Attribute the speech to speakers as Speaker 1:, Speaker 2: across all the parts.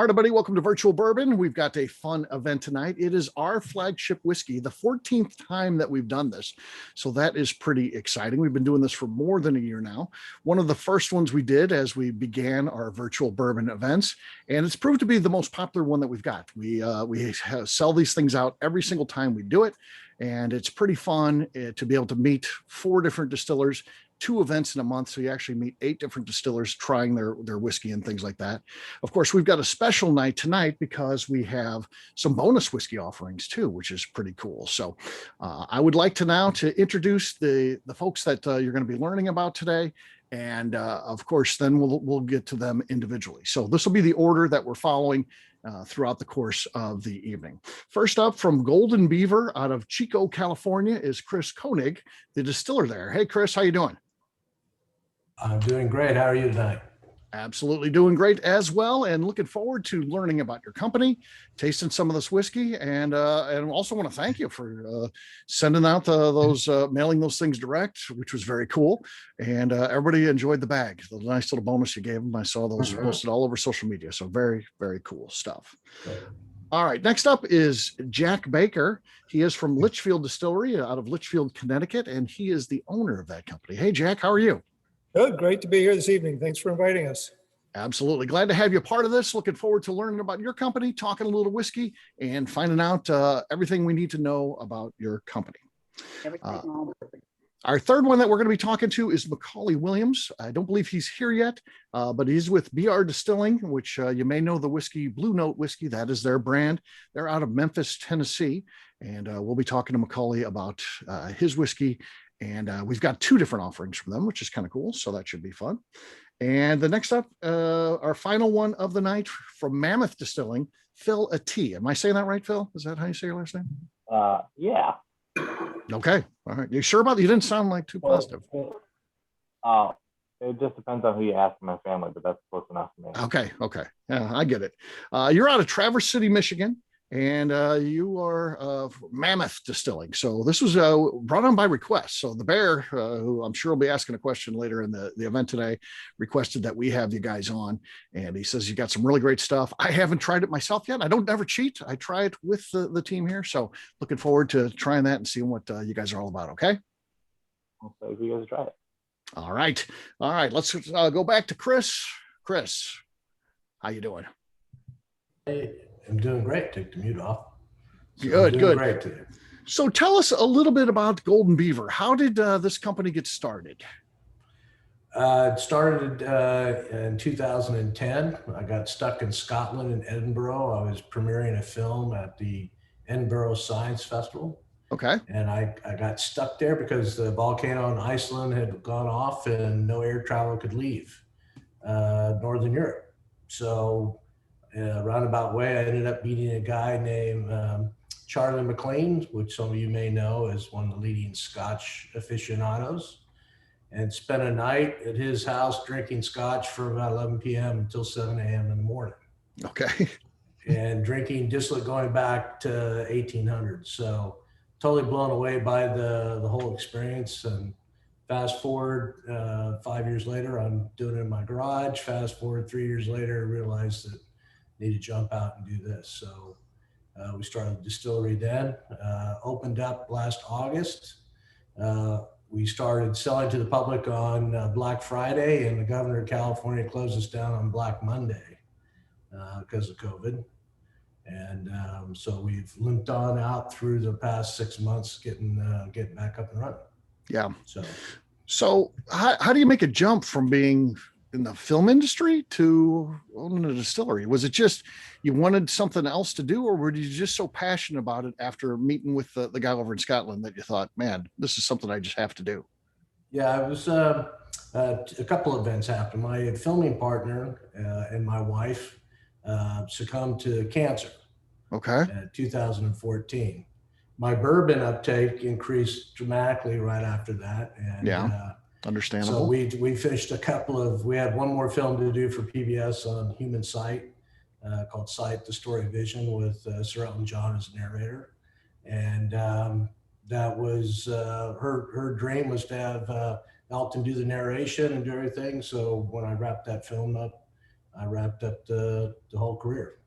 Speaker 1: All right, everybody, welcome to Virtual Bourbon. We've got a fun event tonight. It is our flagship whiskey, the 14th time that we've done this. So that is pretty exciting. We've been doing this for more than a year now. One of the first ones we did as we began our virtual bourbon events, and it's proved to be the most popular one that we've got. We sell these things out every single time we do it, and it's pretty fun to be able to meet 4 different distillers, 2 events in a month. So you actually meet 8 different distillers trying their whiskey and things like that. Of course, we've got a special night tonight because we have some bonus whiskey offerings too, which is pretty cool. So I would like to now to introduce the folks that you're going to be learning about today. And of course, then we'll get to them individually. So this will be the order that we're following throughout the course of the evening. First up from Golden Beaver out of Chico, California is Chris Koenig, the distiller there. Hey, Chris, how you doing?
Speaker 2: I'm doing great. How are you tonight?
Speaker 1: Absolutely doing great as well, and looking forward to learning about your company, tasting some of this whiskey, and also want to thank you for sending out mailing those things direct, which was very cool. And everybody enjoyed the bag, the nice little bonus you gave them. I saw those posted all over social media. So very, very cool stuff. All right, next up is Jack Baker. He is from Litchfield Distillery out of Litchfield, Connecticut, and he is the owner of that company. Hey, Jack, how are you?
Speaker 3: Good. Great to be here this evening. Thanks for inviting us.
Speaker 1: Absolutely. Glad to have you a part of this. Looking forward to learning about your company, talking a little whiskey, and finding out everything we need to know about your company. Our third one that we're going to be talking to is Macaulay Williams. I don't believe he's here yet, but he's with BR Distilling, which you may know the whiskey, Blue Note Whiskey. That is their brand. They're out of Memphis, Tennessee. And we'll be talking to Macaulay about his whiskey. And we've got 2 different offerings from them, which is kind of cool. So that should be fun. And the next up, our final one of the night from Mammoth Distilling, Phil Ati. Am I saying that right, Phil? Is that how you say your last name?
Speaker 4: Yeah.
Speaker 1: Okay. All right. You sure about that? You didn't sound like too positive.
Speaker 4: It just depends on who you ask in my family, but that's close enough to me.
Speaker 1: Okay. Yeah, I get it. You're out of Traverse City, Michigan. And you are Mammoth Distilling. So this was brought on by request. So the Bear, who I'm sure will be asking a question later in the event today, requested that we have you guys on. And he says you got some really great stuff. I haven't tried it myself yet. I don't ever cheat. I try it with the team here. So looking forward to trying that and seeing what you guys are all about. Okay.
Speaker 4: So you guys try it.
Speaker 1: All right. Let's go back to Chris. Chris, how you doing?
Speaker 2: Hey. I'm doing great. Take the mute off.
Speaker 1: So good.
Speaker 2: Great today.
Speaker 1: So tell us a little bit about Golden Beaver. How did this company get started?
Speaker 2: It started in 2010. I got stuck in Scotland in Edinburgh. I was premiering a film at the Edinburgh Science Festival.
Speaker 1: Okay.
Speaker 2: And I got stuck there because the volcano in Iceland had gone off and no air travel could leave Northern Europe. So roundabout way, I ended up meeting a guy named Charlie McLean, which some of you may know as one of the leading Scotch aficionados, and spent a night at his house drinking Scotch from about 11 p.m. until 7 a.m. in the morning.
Speaker 1: Okay.
Speaker 2: And drinking distillate going back to 1800. So totally blown away by the whole experience. And fast forward 5 years later, I'm doing it in my garage. Fast forward 3 years later, I realized that need to jump out and do this. So we started the distillery then, opened up last August. We started selling to the public on Black Friday, and the governor of California closed us down on Black Monday because of COVID. And so we've limped on out through the past 6 months, getting back up and running.
Speaker 1: Yeah.
Speaker 2: So
Speaker 1: how do you make a jump from being in the film industry to owning a distillery? Was it just you wanted something else to do, or were you just so passionate about it after meeting with the guy over in Scotland that you thought, man, this is something I just have to do?
Speaker 2: Yeah, it was a couple of events happened. My filming partner and my wife succumbed to cancer.
Speaker 1: Okay.
Speaker 2: In 2014. My bourbon uptake increased dramatically right after that. And
Speaker 1: understandable.
Speaker 2: So we finished we had one more film to do for PBS on Human Sight called Sight, the Story of Vision, with Sir Elton John as narrator. And that was her dream was to have Elton do the narration and do everything. So when I wrapped that film up, I wrapped up the whole career.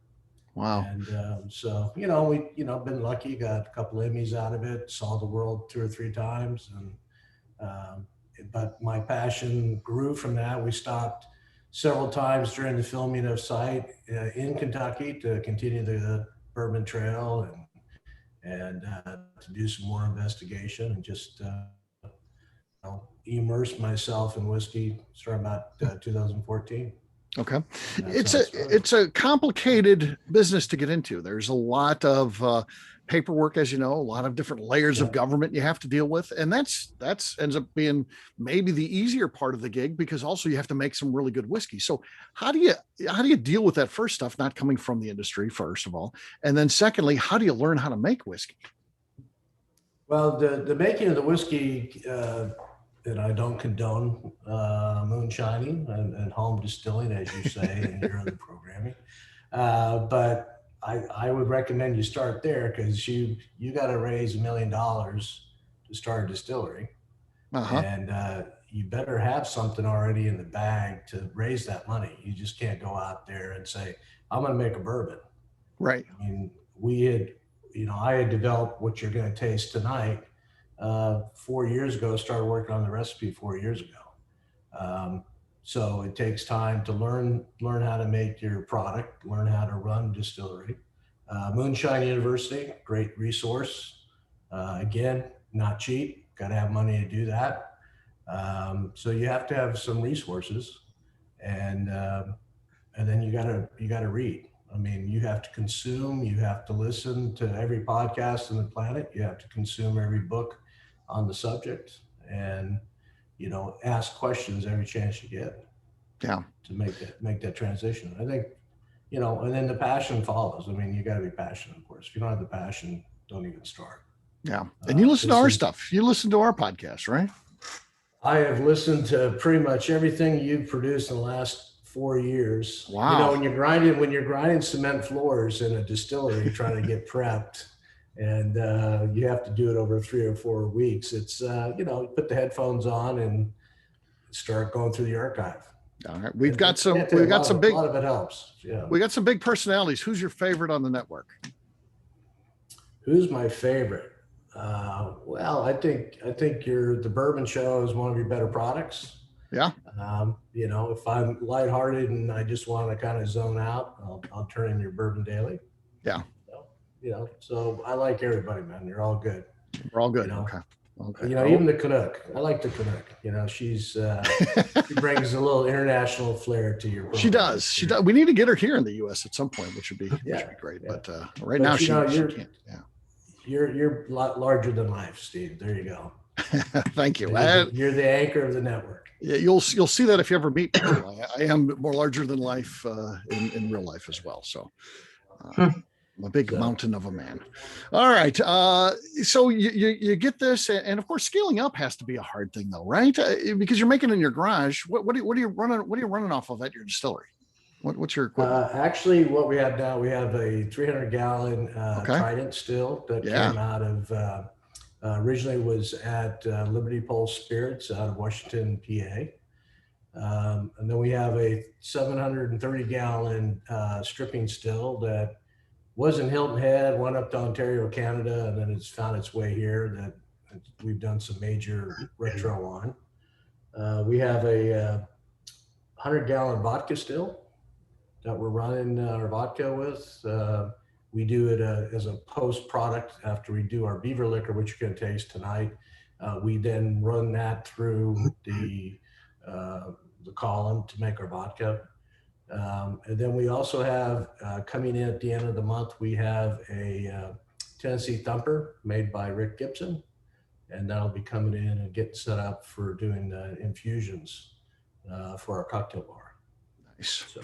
Speaker 1: Wow.
Speaker 2: And so, we, been lucky, got a couple Emmys out of it, saw the world 2 or 3 times. And, but my passion grew from that. We stopped several times during the filming of Sight in Kentucky to continue the Bourbon Trail and to do some more investigation and just immerse myself in whiskey starting about 2014.
Speaker 1: Okay. It's a complicated business to get into. There's a lot of paperwork, as you know, a lot of different layers of government you have to deal with. And that's ends up being maybe the easier part of the gig, because also you have to make some really good whiskey. So how do you deal with that first stuff, not coming from the industry, first of all? And then secondly, how do you learn how to make whiskey? Well,
Speaker 2: the making of the whiskey, and I don't condone moonshining and home distilling, as you say in your other programming. But I would recommend you start there, because you got to raise $1 million to start a distillery. And you better have something already in the bag to raise that money. You just can't go out there and say, I'm going to make a bourbon.
Speaker 1: Right.
Speaker 2: I mean, I had developed what you're going to taste tonight 4 years ago, started working on the recipe 4 years ago. So it takes time to learn how to make your product, learn how to run a distillery. Moonshine University, great resource. Again, not cheap, got to have money to do that. So you have to have some resources, and then you gotta read. I mean, you have to consume, you have to listen to every podcast on the planet, you have to consume every book on the subject, and ask questions every chance you get.
Speaker 1: Yeah.
Speaker 2: To make that transition. I think, and then the passion follows. I mean, you got to be passionate, of course. If you don't have the passion, don't even start.
Speaker 1: Yeah. And you listen to our stuff. You listen to our podcast, right?
Speaker 2: I have listened to pretty much everything you've produced in the last 4 years.
Speaker 1: Wow.
Speaker 2: When you're grinding cement floors in a distillery trying to get prepped, and you have to do it over 3 or 4 weeks, it's you put the headphones on and start going through the archive.
Speaker 1: All right. A lot
Speaker 2: of it helps. Yeah.
Speaker 1: We got some big personalities. Who's your favorite on the network?
Speaker 2: Who's my favorite? Well, I think the Bourbon Show is one of your better products.
Speaker 1: Yeah.
Speaker 2: If I'm lighthearted and I just want to kind of zone out, I'll turn in your Bourbon Daily.
Speaker 1: Yeah.
Speaker 2: So I like everybody, man. You're all good.
Speaker 1: We're all good. Okay.
Speaker 2: Even the Canuck. I like the Canuck. She's she brings a little international flair to your program.
Speaker 1: She does. She does. We need to get her here in the U.S. at some point, which would be great.
Speaker 2: Yeah.
Speaker 1: But right now she can't. Yeah.
Speaker 2: You're a lot larger than life, Steve. There you go.
Speaker 1: Thank you.
Speaker 2: You're the anchor of the network.
Speaker 1: Yeah, you'll see that if you ever meet me. I am more larger than life in real life as well. So. I'm a big mountain of a man. All right. So you get this, and of course, scaling up has to be a hard thing, though, right? Because you're making it in your garage. What are you running off of at your distillery? What's your equipment?
Speaker 2: Actually, what we have now, we have a 300-gallon Trident still that came out of originally was at Liberty Pole Spirits out of Washington, PA. And then we have a 730-gallon stripping still that was in Hilton Head, went up to Ontario, Canada, and then it's found its way here that we've done some major retro on. We have a 100-gallon vodka still that we're running our vodka with. We do it as a post product after we do our Beaver liquor, which you're going to taste tonight. We then run that through the column to make our vodka. And then we also have coming in at the end of the month, we have a Tennessee Thumper made by Rick Gibson, and that'll be coming in and getting set up for doing the infusions for our cocktail bar.
Speaker 1: Nice. So.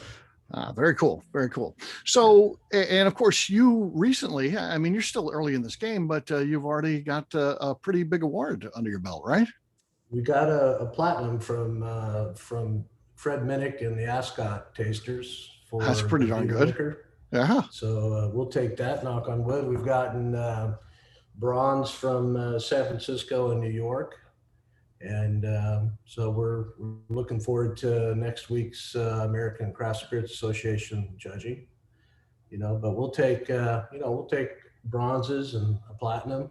Speaker 1: Very cool. Very cool. So, and of course you recently, I mean, you're still early in this game, but you've already got a pretty big award under your belt, right?
Speaker 2: We got a platinum from Fred Minnick and the Ascot Tasters.
Speaker 1: That's pretty darn good.
Speaker 2: Liquor.
Speaker 1: Yeah.
Speaker 2: So we'll take that, knock on wood. We've gotten bronze from San Francisco and New York. And so we're looking forward to next week's American Craft Spirits Association judging. But we'll take bronzes and a platinum.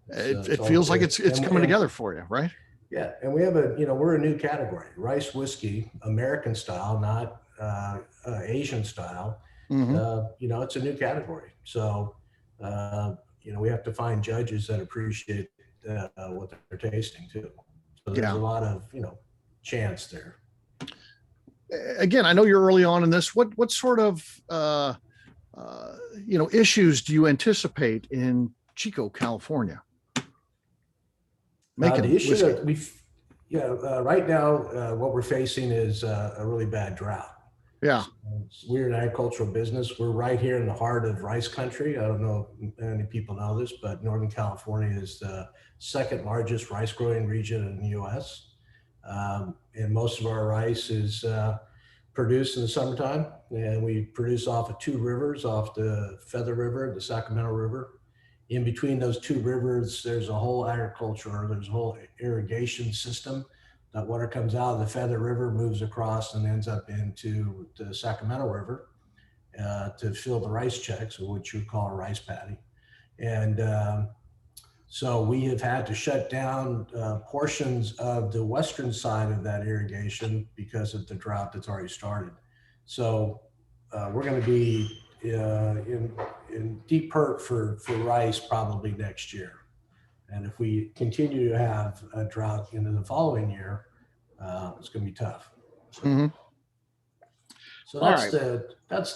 Speaker 1: It feels like it's coming together for you, right?
Speaker 2: Yeah, and we have we're a new category, rice whiskey, American style, not Asian style. It's a new category. So, we have to find judges that appreciate what they're tasting too. So there's a lot of, chance there.
Speaker 1: Again, I know you're early on in this. What sort of, issues do you anticipate in Chico, California?
Speaker 2: The issue that right now, what we're facing is a really bad drought.
Speaker 1: Yeah.
Speaker 2: We're an agricultural business. We're right here in the heart of rice country. I don't know if many people know this, but Northern California is the second largest rice growing region in the U.S. And most of our rice is produced in the summertime. And we produce off of two rivers, off the Feather River, the Sacramento River. In between those two rivers, there's a whole irrigation system. That water comes out of the Feather River, moves across, and ends up into the Sacramento River to fill the rice checks, or what you call a rice paddy. And so we have had to shut down portions of the western side of that irrigation because of the drought that's already started. So we're going to be in deep hurt for rice probably next year. And if we continue to have a drought into the following year, it's going to be tough. So that's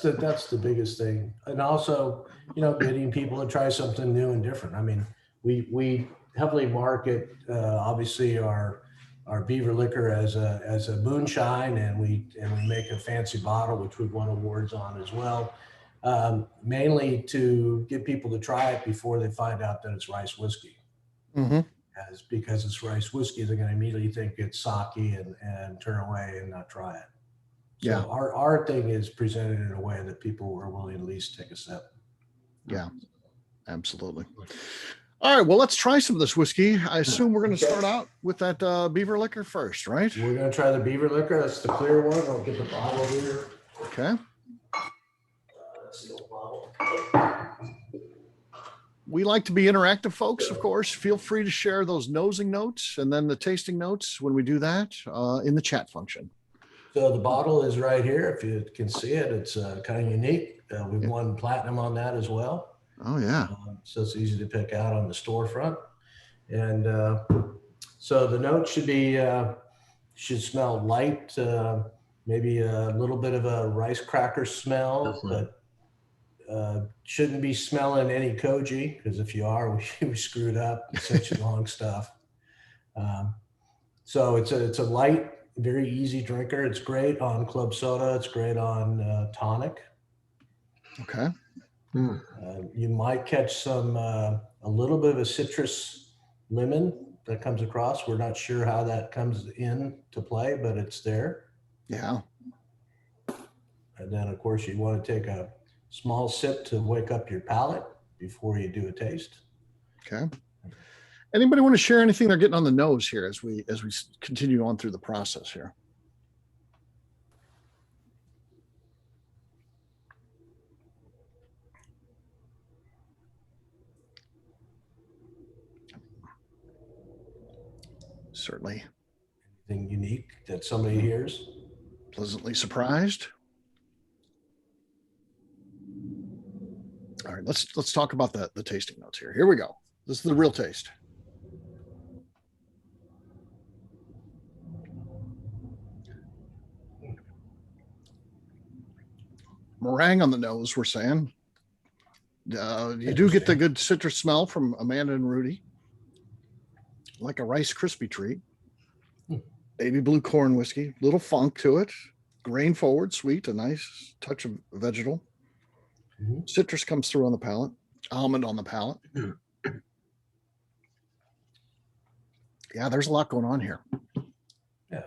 Speaker 2: the biggest thing. And also, getting people to try something new and different. I mean, we heavily market obviously our Beaver liquor as a moonshine, and we make a fancy bottle, which we've won awards on as well. Mainly to get people to try it before they find out that it's rice whiskey. Because it's rice whiskey, they're going to immediately think it's sake and turn away and not try it. So our thing is presented in a way that people are willing to at least take a sip.
Speaker 1: Yeah, absolutely. All right, well, let's try some of this whiskey. I assume we're going to start out with that Beaver liquor first, right?
Speaker 2: We're going to try the Beaver liquor. That's the clear one. I'll get the bottle here.
Speaker 1: Okay.
Speaker 2: That's the old bottle.
Speaker 1: We like to be interactive, folks, of course. Feel free to share those nosing notes and then the tasting notes when we do that in the chat function.
Speaker 2: So the bottle is right here. If you can see it, it's kind of unique. We've won platinum on that as well.
Speaker 1: Oh, yeah.
Speaker 2: So it's easy to pick out on the storefront. And so the note should smell light, maybe a little bit of a rice cracker smell, but shouldn't be smelling any koji, because if you are, we screwed up. It's such long stuff. So it's a light, very easy drinker. It's great on club soda. It's great on tonic.
Speaker 1: Okay.
Speaker 2: You might catch some a little bit of a citrus lemon that comes across. We're not sure how that comes in to play, but it's there.
Speaker 1: Yeah.
Speaker 2: And then, of course, you want to take a small sip to wake up your palate before you do a taste.
Speaker 1: Okay. Anybody want to share anything they're getting on the nose here as we continue on through the process here? Certainly.
Speaker 2: Anything unique that somebody hears?
Speaker 1: Pleasantly surprised. All right, let's talk about the tasting notes here. Here we go. This is the real taste. Meringue on the nose, we're saying. You do get the good citrus smell from Amanda and Rudy. Like a Rice Krispie treat. Baby blue corn whiskey, little funk to it. Grain forward, sweet, a nice touch of vegetal. Citrus comes through on the palate. Almond on the palate. Yeah, there's a lot going on here.
Speaker 2: Yeah.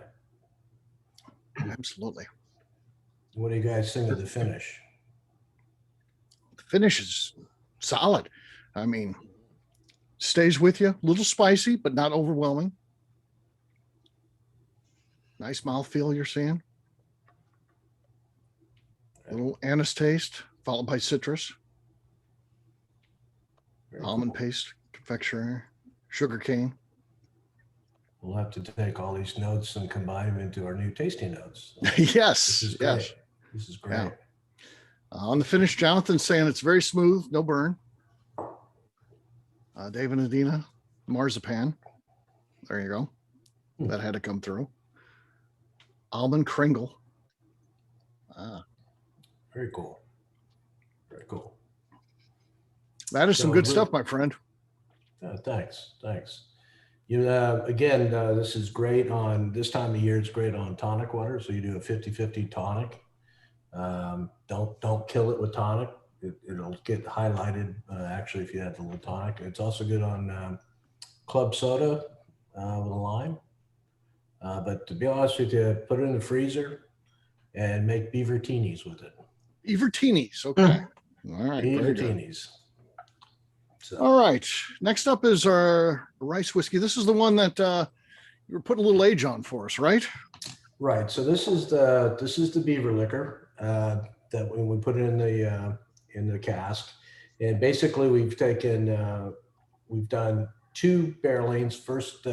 Speaker 1: Absolutely.
Speaker 2: What do you guys think of the finish?
Speaker 1: The finish is solid. I mean, stays with you. A little spicy, but not overwhelming. Nice mouthfeel you're seeing. A little anise taste, followed by citrus,
Speaker 2: Very
Speaker 1: almond
Speaker 2: cool.
Speaker 1: paste, confectionery, sugar cane.
Speaker 2: We'll have to take all these notes and combine them into our new tasting notes.
Speaker 1: Yes.
Speaker 2: This is
Speaker 1: Yes.
Speaker 2: great. This is great.
Speaker 1: Yeah. On the finish, Jonathan's saying it's very smooth, no burn. Dave and Adina, marzipan. There you go. That had to come through. Almond kringle.
Speaker 2: Very cool. Very cool.
Speaker 1: That is some
Speaker 2: So
Speaker 1: good
Speaker 2: we're-
Speaker 1: stuff, my friend.
Speaker 2: Thanks. Again, this is great on this time of year. It's great on tonic water. So you do a 50-50 tonic. Don't kill it with tonic. It'll get highlighted actually if you add a little tonic. It's also good on club soda with a lime. But to be honest with you, put it in the freezer and make beaver teenies with it.
Speaker 1: Beaver teenies. Okay. All right.
Speaker 2: Beaver
Speaker 1: Very good.
Speaker 2: teenies. So,
Speaker 1: All right. Next up is our rice whiskey. This is the one that you were putting a little age on for us, right?
Speaker 2: right. So this is the beaver liquor that when we put it in the cask, and basically we've done 2 barrelings. First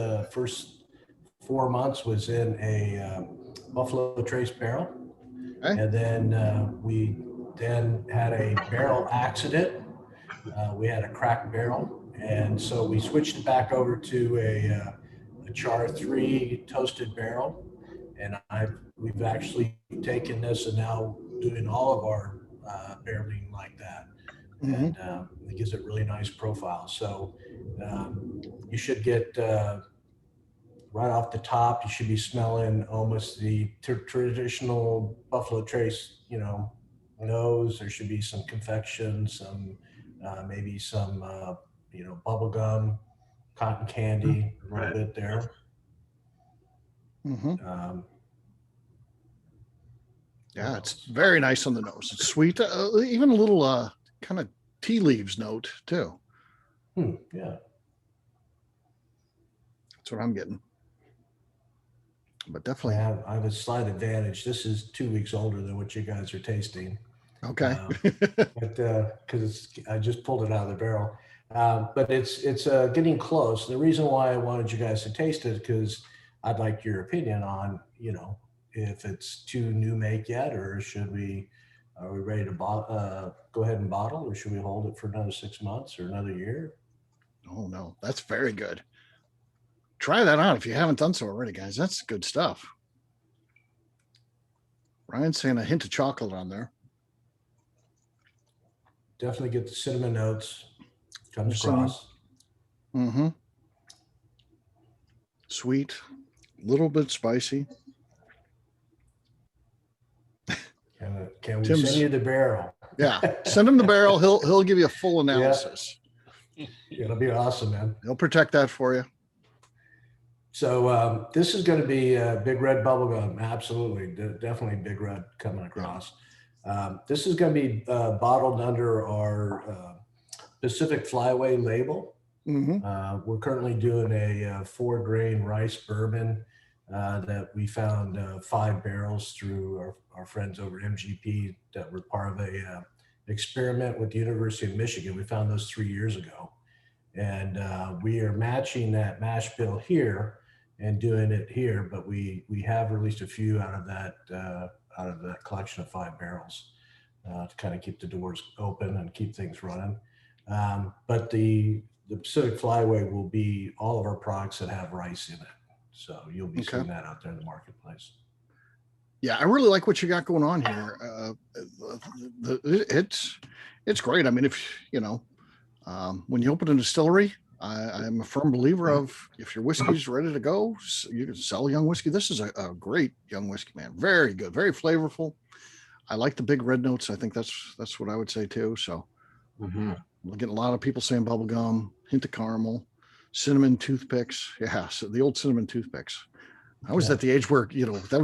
Speaker 2: 4 months was in a Buffalo Trace barrel,
Speaker 1: Okay.
Speaker 2: and then we then had a barrel accident. We had a cracked barrel, and so we switched it back over to a Char 3 toasted barrel. And we've actually taken this and now doing all of our barreling like that, and it gives it really nice profile. So you should get right off the top, you should be smelling almost the traditional Buffalo Trace, nose. There should be some confection, some maybe some bubble gum, cotton candy, a little bit there.
Speaker 1: Yeah, it's very nice on the nose. It's sweet, even a little kind of tea leaves note too.
Speaker 2: Yeah.
Speaker 1: That's what I'm getting. But definitely.
Speaker 2: I have a slight advantage. This is 2 weeks older than what you guys are tasting.
Speaker 1: Okay.
Speaker 2: But because I just pulled it out of the barrel. But it's getting close. The reason why I wanted you guys to taste it because I'd like your opinion on, if it's too new make yet, or are we ready to go ahead and bottle, or should we hold it for another 6 months or another year?
Speaker 1: Oh no, that's very good. Try that on if you haven't done so already, guys. That's good stuff. Ryan's saying a hint of chocolate on there.
Speaker 2: Definitely get the cinnamon notes. Comes
Speaker 1: Cinnamon.
Speaker 2: across.
Speaker 1: Sweet, a little bit spicy.
Speaker 2: Can we
Speaker 1: Tim's-
Speaker 2: send you the barrel?
Speaker 1: Yeah, send him the barrel. He'll give you a full analysis.
Speaker 2: It'll be awesome, man.
Speaker 1: He'll protect that for you.
Speaker 2: So this is going to be Big Red Bubblegum. Absolutely. Definitely Big Red coming across. This is going to be bottled under our Pacific Flyway label. We're currently doing a 4-grain rice bourbon that we found 5 barrels through our friends over at MGP that were part of a experiment with the University of Michigan. We found those 3 years ago. And we are matching that mash bill here and doing it here, but we have released a few out of that collection of 5 barrels to kind of keep the doors open and keep things running. But the Pacific Flyway will be all of our products that have rice in it. So you'll be seeing that out there in the marketplace.
Speaker 1: Yeah, I really like what you got going on here. It's great. I mean, when you open a distillery, I'm a firm believer of if your whiskey's ready to go, you can sell young whiskey. This is a great young whiskey, man. Very good, very flavorful. I like the big red notes. I think that's what I would say too. So I'm getting a lot of people saying bubble gum, hint of caramel, cinnamon toothpicks. Yeah, so the old cinnamon toothpicks. I was at the age where,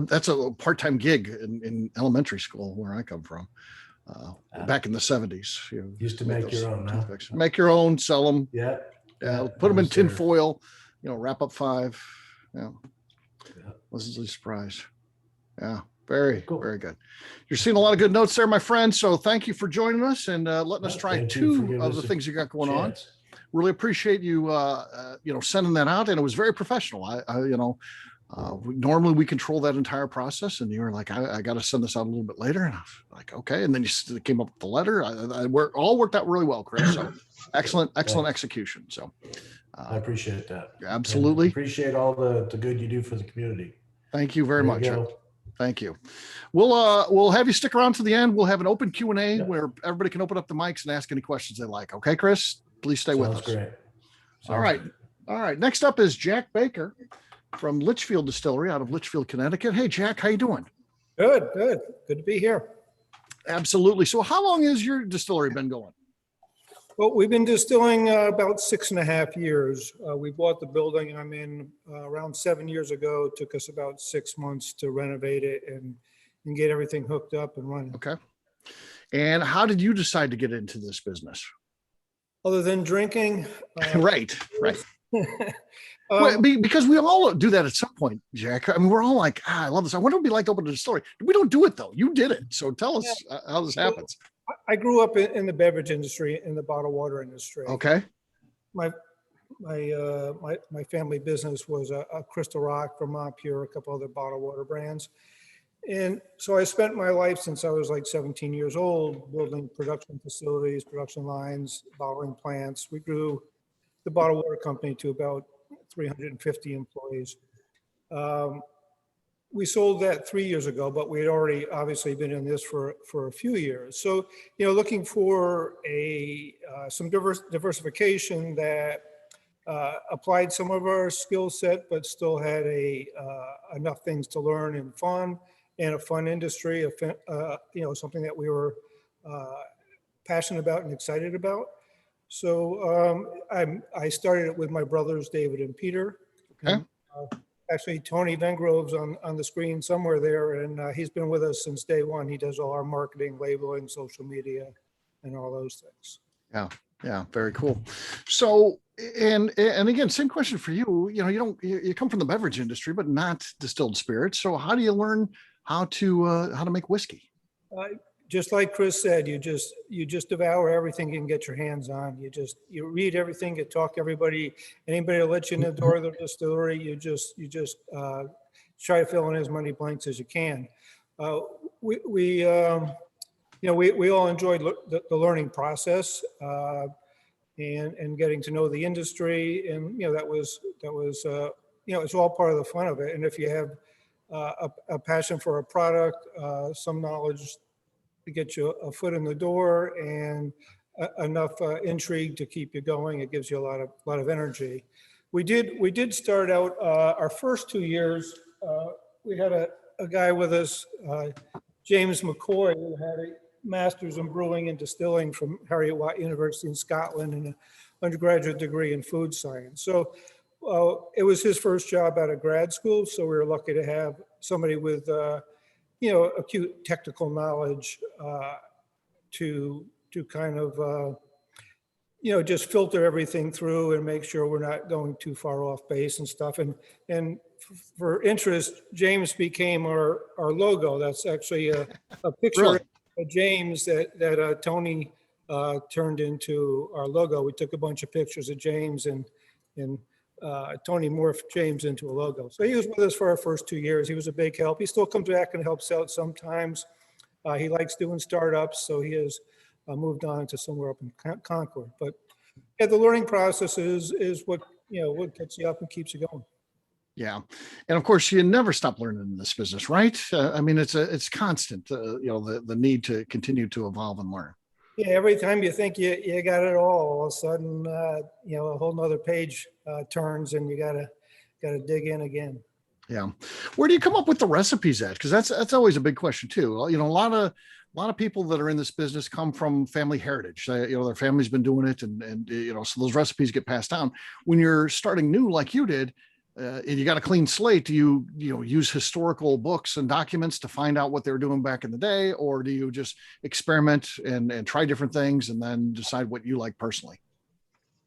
Speaker 1: that's a part-time gig in elementary school where I come from. Back in the 70s.
Speaker 2: Used to make your own, huh?
Speaker 1: Make your own, sell them.
Speaker 2: Yeah.
Speaker 1: Put them in tin foil, wrap up 5. Yeah. Pleasantly surprised. Yeah. Very,
Speaker 2: Cool.
Speaker 1: very good. You're seeing a lot of good notes there, my friend. So thank you for joining us and letting us try
Speaker 2: Thank you for
Speaker 1: two
Speaker 2: giving
Speaker 1: of
Speaker 2: us
Speaker 1: the
Speaker 2: a
Speaker 1: things you got going on.
Speaker 2: chance.
Speaker 1: Really appreciate you, sending that out. And it was very professional. Normally we control that entire process, and you were like, I got to send this out a little bit later. And I was like, okay. And then you came up with the letter. All worked out really well, Chris. So excellent
Speaker 2: Thanks.
Speaker 1: execution. So
Speaker 2: I appreciate that.
Speaker 1: absolutely.
Speaker 2: And appreciate all the good you do for the community.
Speaker 1: Thank you very
Speaker 2: There
Speaker 1: much.
Speaker 2: you go.
Speaker 1: Thank you. We'll have you stick around to the end. We'll have an open Q&A
Speaker 2: Yep.
Speaker 1: where everybody can open up the mics and ask any questions they like. Okay, Chris, please stay with
Speaker 2: Sounds
Speaker 1: us.
Speaker 2: great.
Speaker 1: All
Speaker 2: Sounds
Speaker 1: right.
Speaker 2: good.
Speaker 1: All right. Next up is Jack Baker from Litchfield Distillery out of Litchfield, Connecticut. Hey, Jack, how you doing?
Speaker 3: Good, good. Good to be here.
Speaker 1: Absolutely. So how long has your distillery been going?
Speaker 3: Well, we've been distilling about 6.5 years. We bought the building I'm in around 7 years ago. It took us about 6 months to renovate it and get everything hooked up and running.
Speaker 1: Okay. And how did you decide to get into this business?
Speaker 3: Other than drinking.
Speaker 1: Right.
Speaker 3: um,
Speaker 1: Because we all do that at some point, Jack. I mean, we're all like, I love this. I wonder what it'd be like to open a distillery. We don't do it though. You did it. So tell us how this happens.
Speaker 3: I grew up in the beverage industry, in the bottled water industry.
Speaker 1: Okay.
Speaker 3: My family business was a Crystal Rock, Vermont Pure, a couple other bottled water brands. And so I spent my life since I was like 17 years old building production facilities, production lines, bottling plants. We grew the bottled water company to about 350 employees. We sold that 3 years ago, but we had already obviously been in this for a few years. So, looking for some diversification that applied some of our skill set, but still had enough things to learn and fun, and a fun industry, something that we were passionate about and excited about. So I started it with my brothers, David and Peter.
Speaker 1: Okay.
Speaker 3: And, actually, Tony Vengrove's on the screen somewhere there, and he's been with us since day one. He does all our marketing, labeling, social media, and all those things.
Speaker 1: Yeah. Very cool. So, and again, same question for you. You come from the beverage industry, but not distilled spirits. So how do you learn how to make whiskey?
Speaker 3: Just like Chris said, you just devour everything you can get your hands on. You read everything, you talk to everybody, anybody that lets you in the door of the distillery, you just try to fill in as many blanks as you can. We all enjoyed the learning process and getting to know the industry, and that was it's all part of the fun of it. And if you have a passion for a product, some knowledge to get you a foot in the door, and enough intrigue to keep you going, it gives you a lot of energy. We did start out our first 2 years. We had a guy with us, James McCoy, who had a master's in brewing and distilling from Heriot-Watt University in Scotland and an undergraduate degree in food science. So it was his first job out of grad school. So we were lucky to have somebody with acute technical knowledge to kind of just filter everything through and make sure we're not going too far off base and stuff. And for interest, James became our logo. That's actually a picture
Speaker 1: Really?
Speaker 3: of James that Tony turned into our logo. We took a bunch of pictures of James and Tony morphed James into a logo. So he was with us for our first 2 years. He was a big help. He still comes back and helps out sometimes. He likes doing startups, so he has moved on to somewhere up in Concord. But yeah, the learning process is what gets you up and keeps you going.
Speaker 1: Yeah. And of course, you never stop learning in this business, right? It's constant, the need to continue to evolve and learn.
Speaker 3: Yeah, every time you think you got it all of a sudden, a whole nother page turns and you gotta dig in again.
Speaker 1: Yeah. Where do you come up with the recipes at? Because that's always a big question too. A lot of people that are in this business come from family heritage. Their family's been doing it, and so those recipes get passed down. When you're starting new, like you did, and you got a clean slate, do you use historical books and documents to find out what they were doing back in the day, or do you just experiment and try different things and then decide what you like personally?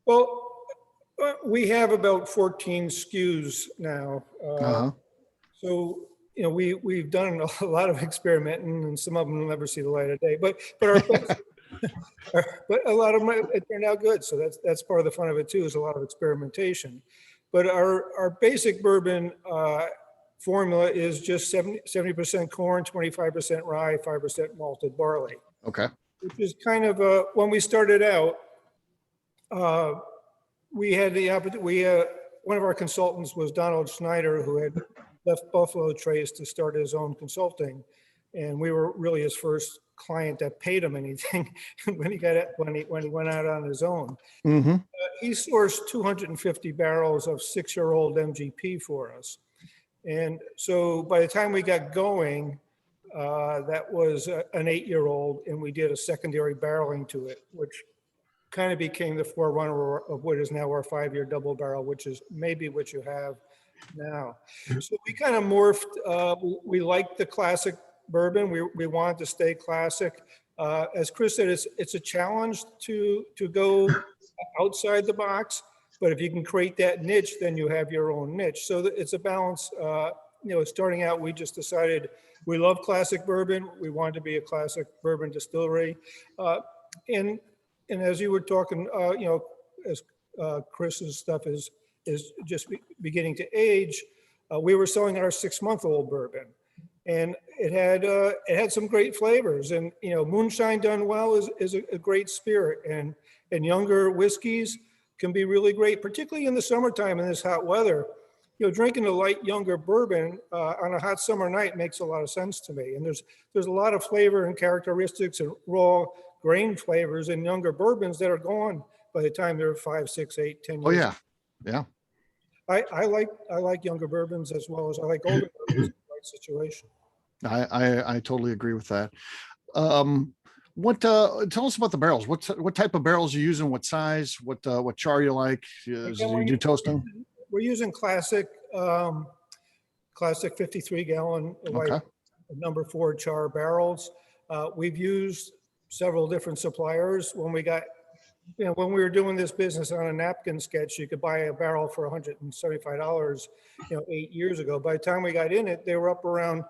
Speaker 1: Well,
Speaker 3: we have about 14 SKUs now. So, we've done a lot of experimenting, and some of them will never see the light of day, but our but a lot of them, it turned out good. So that's part of the fun of it too, is a lot of experimentation. But our basic bourbon formula is just 70% corn, 25% rye, 5% malted barley.
Speaker 1: Okay.
Speaker 3: Which is kind of when we started out, we had the opportunity. One of our consultants was Donald Schneider, who had left Buffalo Trace to start his own consulting, and we were really his first client that paid him anything when he went out on his own.
Speaker 1: Mm-hmm.
Speaker 3: He sourced 250 barrels of 6-year-old MGP for us, and so by the time we got going, that was an 8-year-old, and we did a secondary barreling to it, which kind of became the forerunner of what is now our 5-year double barrel, which is maybe what you have now. So we kind of morphed. We liked the classic bourbon. We wanted to stay classic. As Chris said, it's a challenge to go outside the box, but if you can create that niche, then you have your own niche. So it's a balance. Starting out, we just decided we love classic bourbon. We wanted to be a classic bourbon distillery. And as you were talking, as Chris's stuff is just beginning to age, we were selling our 6-month-old bourbon, and it had some great flavors. And moonshine done well is a great spirit, and younger whiskeys can be really great, particularly in the summertime in this hot weather. Drinking a light, younger bourbon on a hot summer night makes a lot of sense to me. And there's a lot of flavor and characteristics and raw grain flavors in younger bourbons that are gone by the time they're 5, 6, 8, 10 years.
Speaker 1: Oh yeah, yeah.
Speaker 3: I like younger bourbons as well as I like older bourbons in the right situation.
Speaker 1: I totally agree with that. Tell us about the barrels. What type of barrels you using? What size? What char you like? You do toasting?
Speaker 3: We're using classic 53-gallon white number 4 char barrels. We've used several different suppliers. When we were doing this business on a napkin sketch, you could buy a barrel for $175, 8 years ago. By the time we got in it, they were up around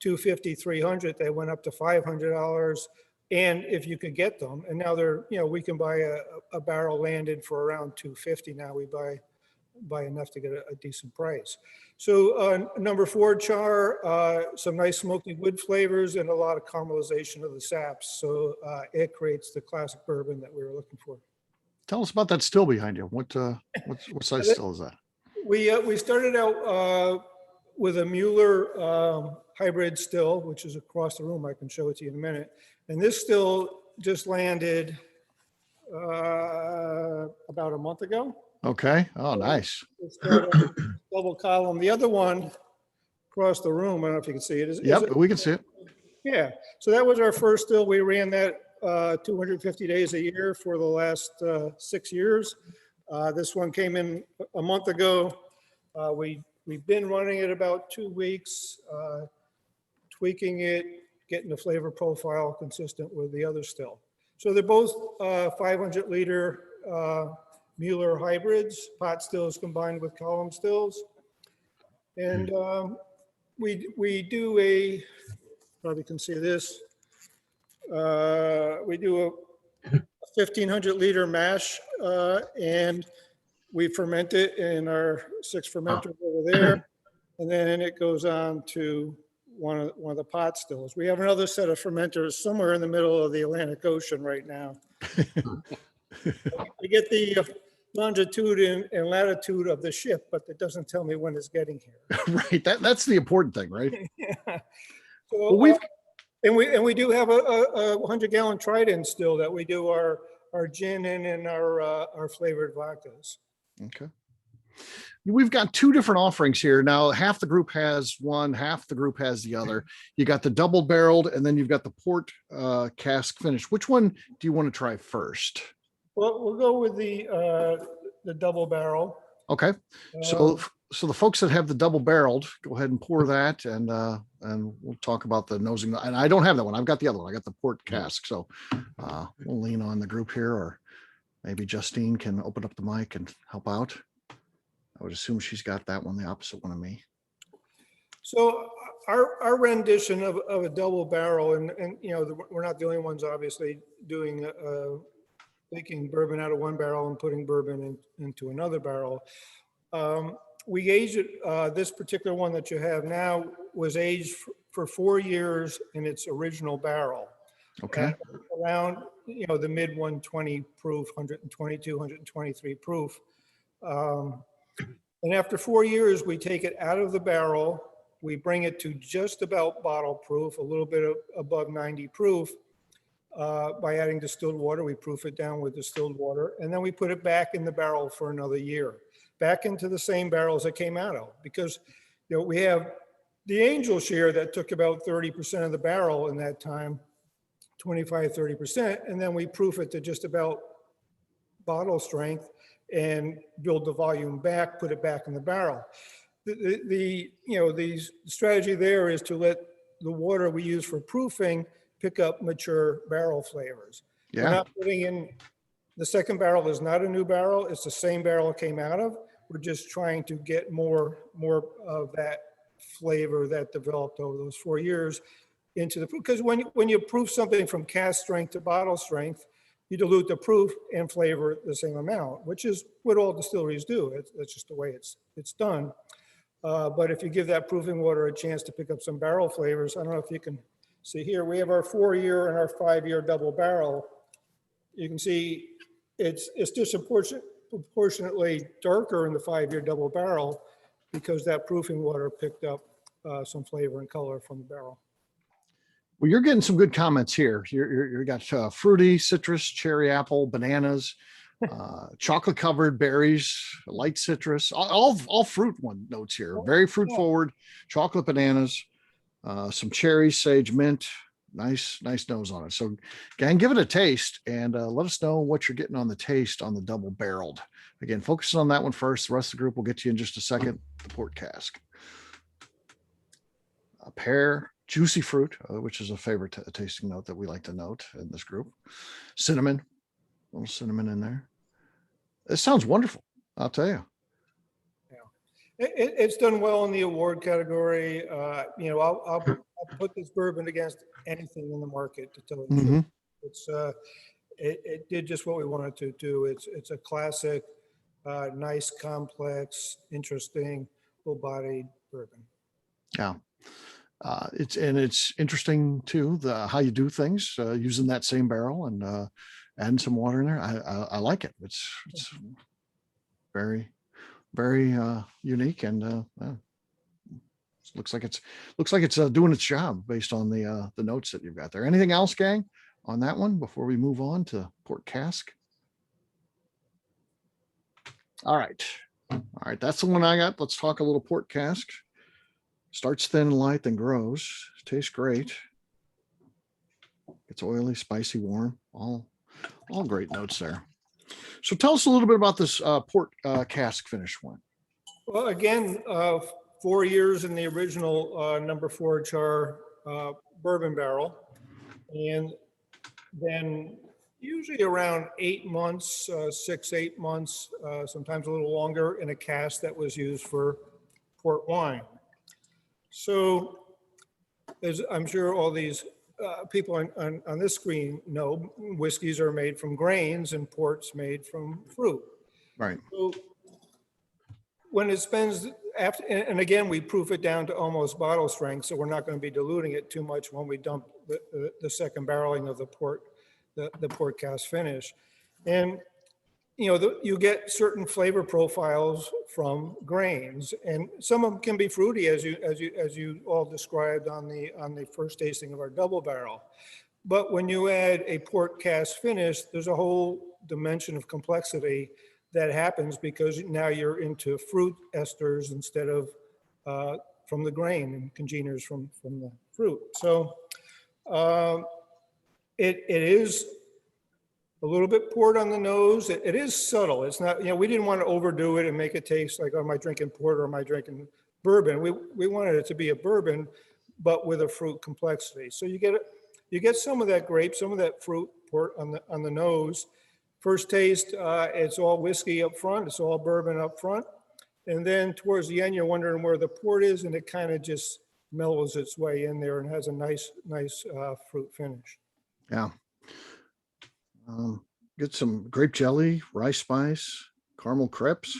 Speaker 3: $250, $300. They went up to $500, and if you could get them, and now we can buy a barrel landed for around $250. Now we buy enough to get a decent price. So number 4 char, some nice smoky wood flavors, and a lot of caramelization of the saps. So it creates the classic bourbon that we were looking for.
Speaker 1: Tell us about that still behind you. What size still is that?
Speaker 3: We started out with a Mueller hybrid still, which is across the room. I can show it to you in a minute. And this still just landed about a month ago.
Speaker 1: Okay. Oh, nice.
Speaker 3: It's got a double column. The other one across the room, I don't know if you can see it.
Speaker 1: Yep, we can see it.
Speaker 3: Yeah. So that was our first still. We ran that 250 days a year for the last 6 years. This one came in a month ago. We've been running it about 2 weeks, tweaking it, getting the flavor profile consistent with the other still. So they're both 500-liter Mueller hybrids, pot stills combined with column stills. And we do probably can see this, we do a 1,500-liter mash, and we ferment it in our 6 fermenters over there. And then it goes on to one of the pot stills. We have another set of fermenters somewhere in the middle of the Atlantic Ocean right now. We get the longitude and latitude of the ship, but it doesn't tell me when it's getting here.
Speaker 1: Right. That's the important thing, right?
Speaker 3: Yeah. So we do have a 100-gallon Trident still that we do our gin in and our flavored vodkas.
Speaker 1: Okay. We've got 2 different offerings here. Now, half the group has one, half the group has the other. You got the double barreled, and then you've got the port cask finish. Which one do you want to try first?
Speaker 3: Well, we'll go with the double barrel.
Speaker 1: Okay. So the folks that have the double barreled, go ahead and pour that, and we'll talk about the nosing. And I don't have that one. I've got the other one. I got the port cask. So we'll lean on the group here, or maybe Justine can open up the mic and help out. I would assume she's got that one, the opposite one of me.
Speaker 3: So our rendition of a double barrel, and you know, we're not the only ones obviously doing, taking bourbon out of one barrel and putting bourbon into another barrel. We aged it, this particular one that you have now was aged for 4 years in its original barrel.
Speaker 1: Okay.
Speaker 3: At around, you know, the mid 120 proof, 122, 123 proof. And after 4 years, we take it out of the barrel. We bring it to just about bottle proof, a little bit above 90 proof. By adding distilled water, we proof it down with distilled water, and then we put it back in the barrel for another year, back into the same barrels it came out of. Because, you know, we have the Angel share that took about 30% of the barrel in that time, 25, 30%, and then we proof it to just about bottle strength and build the volume back, put it back in the barrel. The you know, the strategy there is to let the water we use for proofing pick up mature barrel flavors.
Speaker 1: Yeah.
Speaker 3: We're not putting in, the second barrel is not a new barrel. It's the same barrel it came out of. We're just trying to get more of that flavor that developed over those 4 years into the proof. Because when you proof something from cask strength to bottle strength, you dilute the proof and flavor the same amount, which is what all distilleries do. That's just the way it's done. But if you give that proofing water a chance to pick up some barrel flavors, I don't know if you can see here, we have our 4 year and our 5 year double barrel. You can see it's disproportionately darker in the 5 year double barrel because that proofing water picked up some flavor and color from the barrel.
Speaker 1: Well, you're getting some good comments here. You got fruity, citrus, cherry, apple, bananas, chocolate covered berries, light citrus, all fruit one notes here. Very fruit forward, chocolate bananas, some cherries, sage, mint. Nice nose on it. So gang, give it a taste and let us know what you're getting on the taste on the double barreled. Again, focus on that one first. The rest of the group will get to you in just a second. The port cask. A pear, juicy fruit, which is a favorite tasting note that we like to note in this group. Cinnamon, a little cinnamon in there. It sounds wonderful, I'll tell you.
Speaker 3: Yeah, it's done well in the award category. You know, I'll put this bourbon against anything in the market to tell you the truth. It's it did just what we wanted to do. It's a classic, nice, complex, interesting, full-bodied bourbon.
Speaker 1: Yeah. It's interesting too, how you do things using that same barrel and adding some water in there. I like it. It's very unique and looks like it's doing its job based on the notes that you've got there. Anything else, gang, on that one before we move on to port cask? All right, that's the one I got. Let's talk a little port cask. Starts thin and light, then grows. Tastes great. It's oily, spicy, warm. All great notes there. So tell us a little bit about this port cask finish one.
Speaker 3: Well, again, 4 years in the original number 4 char bourbon barrel, and then usually around 8 months, 6-8 months, sometimes a little longer in a cask that was used for port wine. So, as I'm sure all these people on this screen know, whiskeys are made from grains and ports made from fruit.
Speaker 1: Right.
Speaker 3: So when it spends after, and again, we proof it down to almost bottle strength, so we're not going to be diluting it too much when we dump the second barreling of the port cask finish. And you know, you get certain flavor profiles from grains, and some of them can be fruity, as you all described on the first tasting of our double barrel. But when you add a port cask finish, there's a whole dimension of complexity that happens because now you're into fruit esters instead of from the grain and congeners from the fruit. So it is a little bit port on the nose. It is subtle. It's not, you know, we didn't want to overdo it and make it taste like, oh, am I drinking port or am I drinking bourbon? We wanted it to be a bourbon, but with a fruit complexity. So you get some of that grape, some of that fruit port on the nose. First taste, it's all whiskey up front. It's all bourbon up front. And then towards the end, you're wondering where the port is, and it kind of just mellows its way in there and has a nice fruit finish.
Speaker 1: Yeah. Get some grape jelly, rice spice, caramel crepes,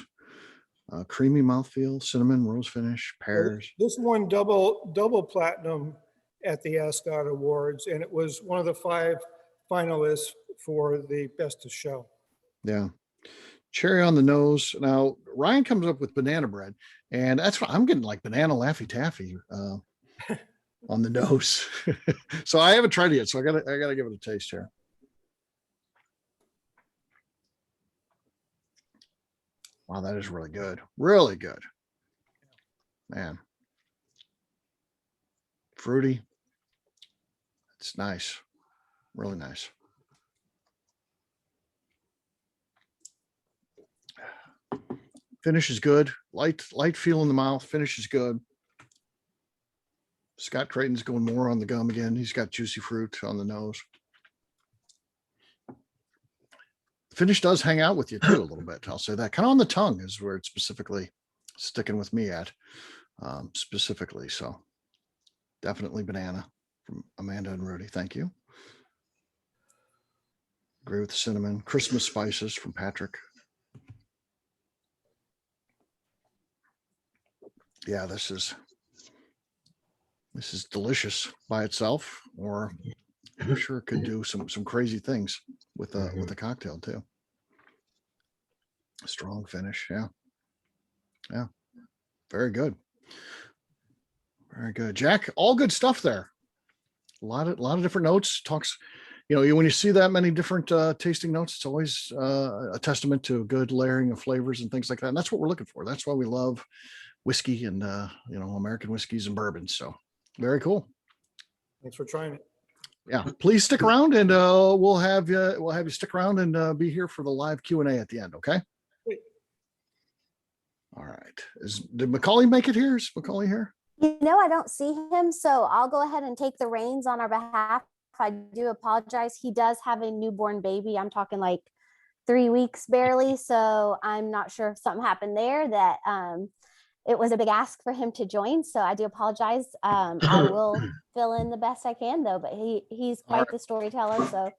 Speaker 1: creamy mouthfeel, cinnamon, rose finish, pears.
Speaker 3: This won double platinum at the Ascot Awards, and it was one of the 5 finalists for the best of show.
Speaker 1: Yeah. Cherry on the nose. Now, Ryan comes up with banana bread, and that's what I'm getting, like banana Laffy Taffy on the nose. So I haven't tried it yet. So I gotta give it a taste here. Wow, that is really good. Really good. Man. Fruity. It's nice. Really nice. Finish is good. Light feel in the mouth. Finish is good. Scott Creighton's going more on the gum again. He's got juicy fruit on the nose. Finish does hang out with you too a little bit. I'll say that. Kind of on the tongue is where it's specifically sticking with me at specifically. So definitely banana from Amanda and Rudy. Thank you. Agree with the cinnamon. Christmas spices from Patrick. Yeah, this is delicious by itself, or I'm sure it could do some crazy things with a cocktail too. Strong finish. Yeah. Yeah. Very good. Very good. Jack, all good stuff there. A lot of different notes. Talks, when you see that many different tasting notes, it's always a testament to good layering of flavors and things like that. And that's what we're looking for. That's why we love whiskey and American whiskeys and bourbons. So very cool.
Speaker 3: Thanks for trying it.
Speaker 1: Yeah, please stick around, and we'll have you stick around and be here for the live Q&A at the end. Okay.
Speaker 3: Great.
Speaker 1: All right. Did Macaulay make it here? Is Macaulay here?
Speaker 5: I don't see him, so I'll go ahead and take the reins on our behalf. I do apologize. He does have a newborn baby. I'm talking like 3 weeks barely. So I'm not sure if something happened there that it was a big ask for him to join. So I do apologize. I will fill in the best I can though, but he's quite the storyteller. So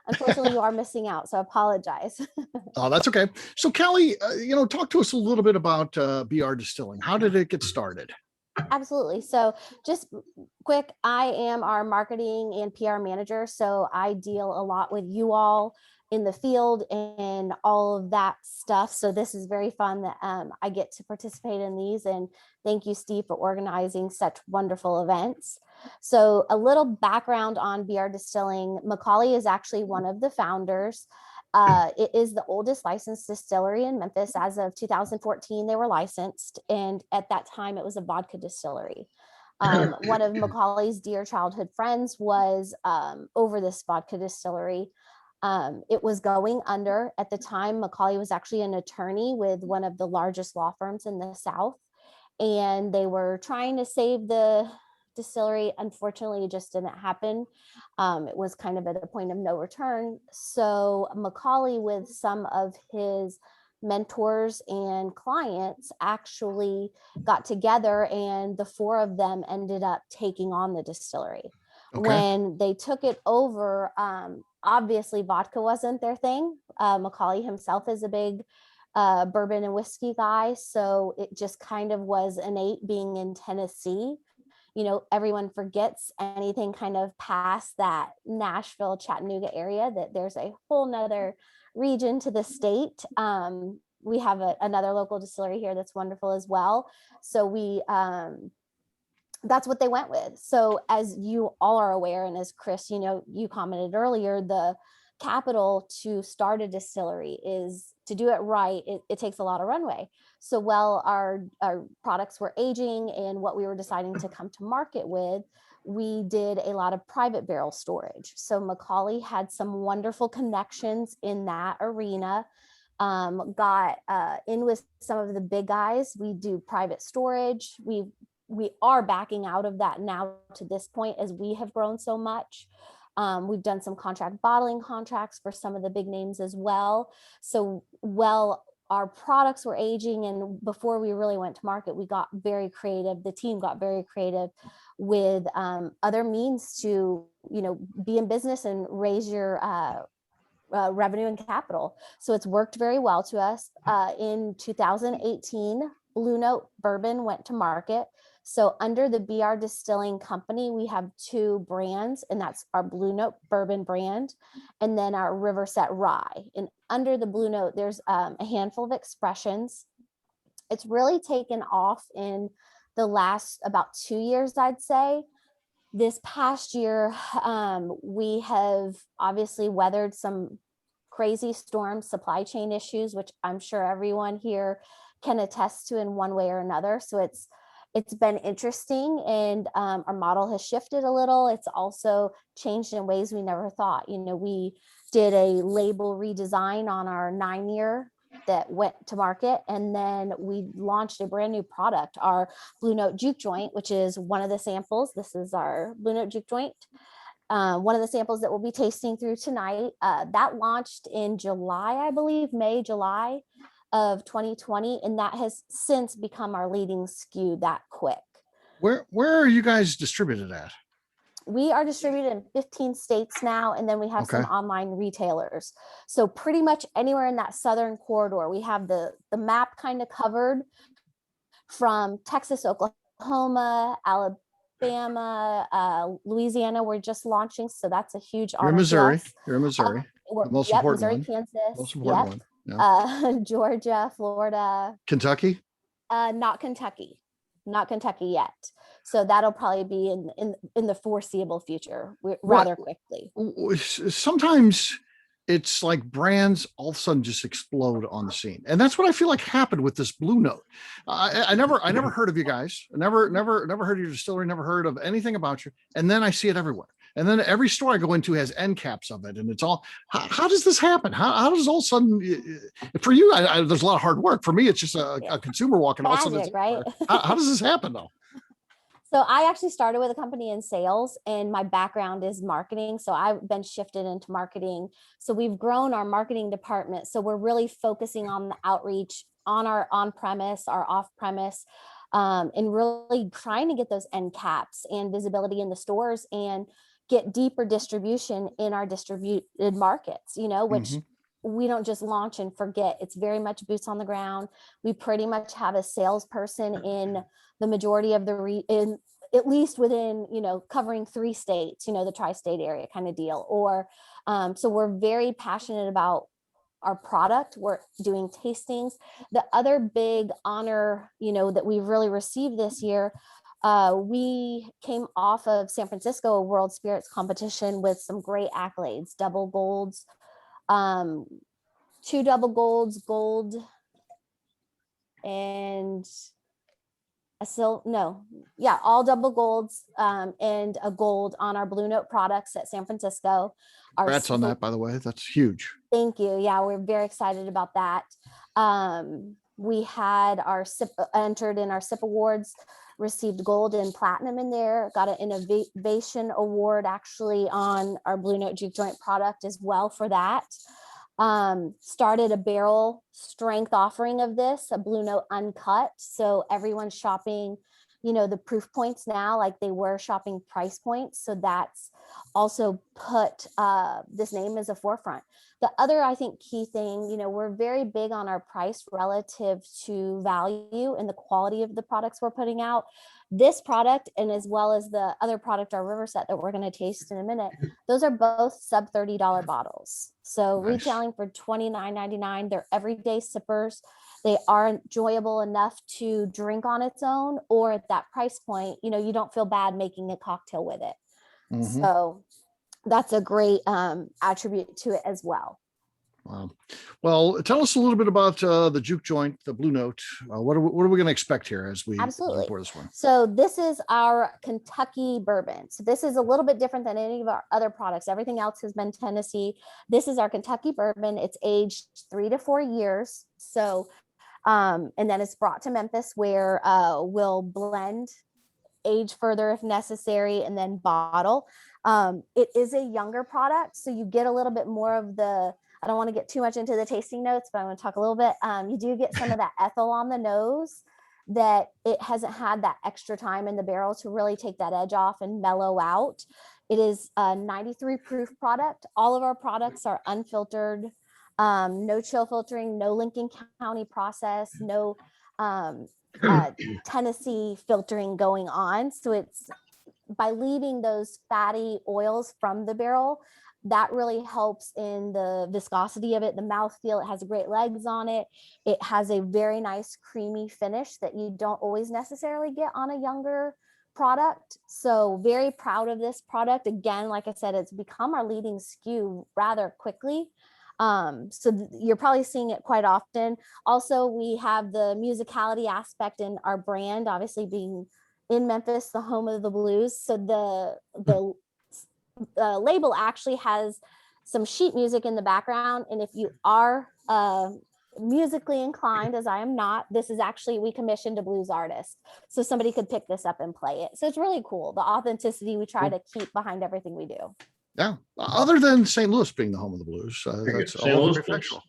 Speaker 5: unfortunately you are missing out. So I apologize.
Speaker 1: Oh, that's okay. So Kelly, talk to us a little bit about BR Distilling. How did it get started?
Speaker 5: Absolutely. So just quick, I am our marketing and PR manager. So I deal a lot with you all in the field and all of that stuff. So this is very fun that I get to participate in these. And thank you, Steve, for organizing such wonderful events. So a little background on BR Distilling. Macaulay is actually one of the founders. It is the oldest licensed distillery in Memphis. As of 2014, they were licensed. And at that time, it was a vodka distillery. One of Macaulay's dear childhood friends was over this vodka distillery. It was going under at the time. Macaulay was actually an attorney with one of the largest law firms in the South. And they were trying to save the distillery. Unfortunately, it just didn't happen. It was kind of at a point of no return. So Macaulay, with some of his mentors and clients, actually got together, and the 4 of them ended up taking on the distillery. Okay. When they took it over, obviously vodka wasn't their thing. Macaulay himself is a big bourbon and whiskey guy. So it just kind of was innate being in Tennessee. Everyone forgets anything kind of past that Nashville, Chattanooga area, that there's a whole nother region to the state. We have another local distillery here that's wonderful as well. So that's what they went with. So as you all are aware, and as Chris, you commented earlier, the capital to start a distillery is to do it right. It takes a lot of runway. So while our products were aging and what we were deciding to come to market with, we did a lot of private barrel storage. So Macaulay had some wonderful connections in that arena. Got in with some of the big guys. We do private storage. We are backing out of that now to this point as we have grown so much. We've done some contract bottling contracts for some of the big names as well. So our products were aging, and before we really went to market, we got very creative. The team got very creative with other means to, be in business and raise your revenue and capital. So it's worked very well to us. In 2018, Blue Note Bourbon went to market. So under the BR Distilling company, we have two brands, and that's our Blue Note Bourbon brand, and then our Riverset Rye. And under the Blue Note, there's a handful of expressions. It's really taken off in the last about 2 years, I'd say. This past year, we have obviously weathered some crazy storms, supply chain issues, which I'm sure everyone here can attest to in one way or another. So it's been interesting, and our model has shifted a little. It's also changed in ways we never thought. We did a label redesign on our 9-year that went to market, and then we launched a brand new product, our Blue Note Juke Joint, which is one of the samples. This is our Blue Note Juke Joint, one of the samples that we'll be tasting through tonight. That launched in July, I believe, July of 2020, and that has since become our leading SKU that quick.
Speaker 1: Where are you guys distributed at?
Speaker 5: We are distributed in 15 states now, and then we have some
Speaker 1: Okay.
Speaker 5: online retailers. So pretty much anywhere in that southern corridor, we have the map kind of covered from Texas, Oklahoma, Alabama, Louisiana. We're just launching, so that's a huge honor.
Speaker 1: You're in Missouri.
Speaker 5: To us.
Speaker 1: You're in Missouri. The most
Speaker 5: Yep,
Speaker 1: important
Speaker 5: Missouri,
Speaker 1: one.
Speaker 5: Kansas.
Speaker 1: Most important one. Yeah.
Speaker 5: Georgia, Florida.
Speaker 1: Kentucky.
Speaker 5: Not Kentucky yet. So that'll probably be in the foreseeable future, rather quickly.
Speaker 1: Sometimes it's like brands all of a sudden just explode on the scene, and that's what I feel like happened with this Blue Note. I never heard of you guys. Never heard of your distillery. Never heard of anything about you, and then I see it everywhere. And then every store I go into has end caps of it, and it's all. How does this happen? How does all of a sudden? For you, there's a lot of hard work. For me, it's just a consumer walking. All of a sudden, it's
Speaker 5: right?
Speaker 1: How does this happen though?
Speaker 5: So I actually started with a company in sales, and my background is marketing. So I've been shifted into marketing. So we've grown our marketing department. So we're really focusing on the outreach on our on-premise, our off-premise, and really trying to get those end caps and visibility in the stores and get deeper distribution in our distributed markets, which we don't just launch and forget. It's very much boots on the ground. We pretty much have a salesperson in the majority of at least within, covering 3 states, the tri-state area kind of deal. Or so we're very passionate about our product. We're doing tastings. The other big honor, that we've really received this year, we came off of San Francisco, a World Spirits competition with some great accolades, double golds, 2 double golds, gold, and all double golds, and a gold on our Blue Note products at San Francisco.
Speaker 1: Congrats on that, by the way. That's huge.
Speaker 5: Thank you. Yeah, we're very excited about that. We had our entered in our SIP awards, received gold and platinum in there, got an innovation award actually on our Blue Note Juke Joint product as well for that. Started a barrel strength offering of this, a Blue Note Uncut. So everyone's shopping, the proof points now like they were shopping price points. So that's also put this name as a forefront. The other, I think, key thing, we're very big on our price relative to value and the quality of the products we're putting out. This product, and as well as the other product, our Riverset, that we're going to taste in a minute, those are both sub $30 bottles. So
Speaker 1: Nice.
Speaker 5: Retailing for $29.99. They're everyday sippers. They are enjoyable enough to drink on its own, or at that price point, you don't feel bad making a cocktail with it. So that's a great attribute to it as well.
Speaker 1: Wow. Well, tell us a little bit about the Juke Joint, the Blue Note. What are we going to expect here as we pour this one?
Speaker 5: So this is our Kentucky bourbon. So this is a little bit different than any of our other products. Everything else has been Tennessee. This is our Kentucky bourbon. It's aged 3 to 4 years. So, and then it's brought to Memphis, where we'll blend, age further if necessary, and then bottle. It is a younger product, so you get a little bit more of the I don't want to get too much into the tasting notes, but I'm going to talk a little bit. You do get some of that ethyl on the nose, that it hasn't had that extra time in the barrel to really take that edge off and mellow out. It is a 93 proof product. All of our products are unfiltered, no chill filtering, no Lincoln County process, no Tennessee filtering going on. So it's by leaving those fatty oils from the barrel, that really helps in the viscosity of it, the mouthfeel. It has great legs on it. It has a very nice creamy finish that you don't always necessarily get on a younger product. So very proud of this product. Again, like I said, it's become our leading SKU rather quickly. So you're probably seeing it quite often. Also, we have the musicality aspect in our brand, obviously being in Memphis, the home of the blues. So the label actually has some sheet music in the background. And if you are musically inclined, as I am not, this is actually, we commissioned a blues artist. So somebody could pick this up and play it. So it's really cool. The authenticity we try to keep behind everything we do.
Speaker 1: Yeah. Other than St. Louis being the home of the blues, that's
Speaker 6: St.
Speaker 1: all
Speaker 6: Louis
Speaker 1: very factual.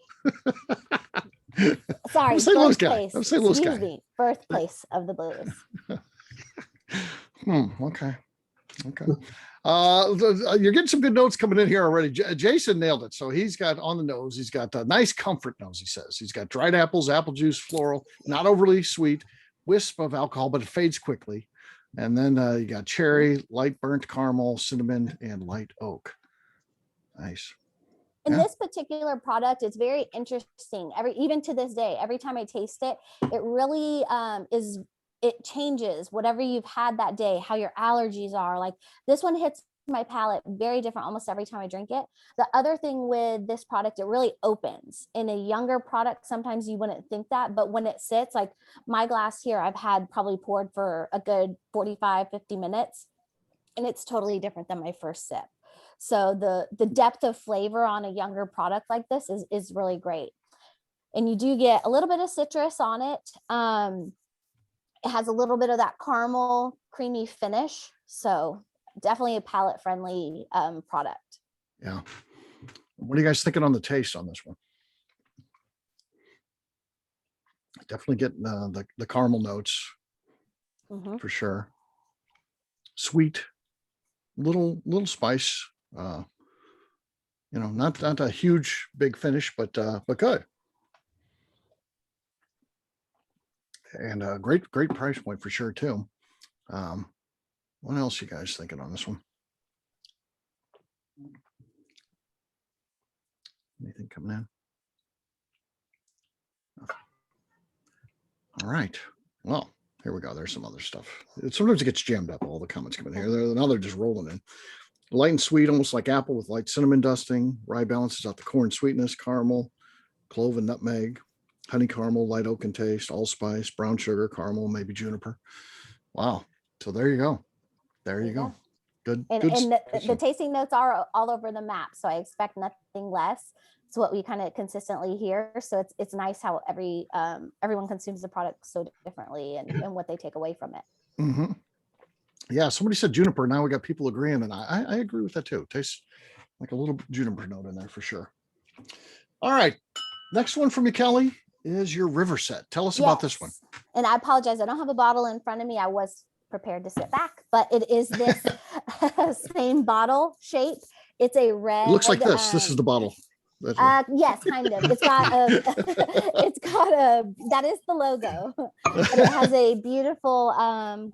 Speaker 5: Sorry,
Speaker 1: I'm a St. Louis guy.
Speaker 5: birthplace.
Speaker 1: I'm a St. Louis
Speaker 5: Excuse
Speaker 1: guy.
Speaker 5: me, birthplace of the blues.
Speaker 1: Okay. You're getting some good notes coming in here already. Jason nailed it. So he's got on the nose, he's got a nice comfort nose. He says he's got dried apples, apple juice, floral, not overly sweet, wisp of alcohol, but it fades quickly. And then you got cherry, light burnt caramel, cinnamon, and light oak. Nice.
Speaker 5: In
Speaker 1: Yeah.
Speaker 5: this particular product, it's very interesting. Even to this day, every time I taste it, it really it changes whatever you've had that day, how your allergies are. Like this one hits my palate very different almost every time I drink it. The other thing with this product, it really opens. In a younger product, sometimes you wouldn't think that, but when it sits, like my glass here, I've had probably poured for a good 45, 50 minutes, and it's totally different than my first sip. So the depth of flavor on a younger product like this is really great. And you do get a little bit of citrus on it. It has a little bit of that caramel creamy finish. So definitely a palate friendly product.
Speaker 1: Yeah. What are you guys thinking on the taste on this one? Definitely getting the caramel notes for sure. Sweet, little spice. Not a huge big finish, but good. And a great price point for sure too. What else you guys thinking on this one? Anything coming in? All right. Well, here we go. There's some other stuff. Sometimes it gets jammed up, all the comments coming here. Now they're just rolling in. Light and sweet, almost like apple with light cinnamon dusting. Rye balances out the corn sweetness, caramel, clove and nutmeg, honey caramel, light oak and taste, allspice, brown sugar, caramel, maybe juniper. Wow. So there you go. There you go. Good.
Speaker 5: And the tasting notes are all over the map. So I expect nothing less. It's what we kind of consistently hear. So it's nice how everyone consumes the product so differently and what they take away from it.
Speaker 1: Mm-hmm. Yeah, somebody said juniper. Now we got people agreeing, and I agree with that too. Tastes like a little juniper note in there for sure. All right, next one from you, Kelly, is your river set. Tell us about this one.
Speaker 5: And I apologize, I don't have a bottle in front of me. I was prepared to sit back, but it is this same bottle shape. It's a red.
Speaker 1: It looks like this. This is the bottle.
Speaker 5: Yes, kind of. It's got that is the logo. But it has a beautiful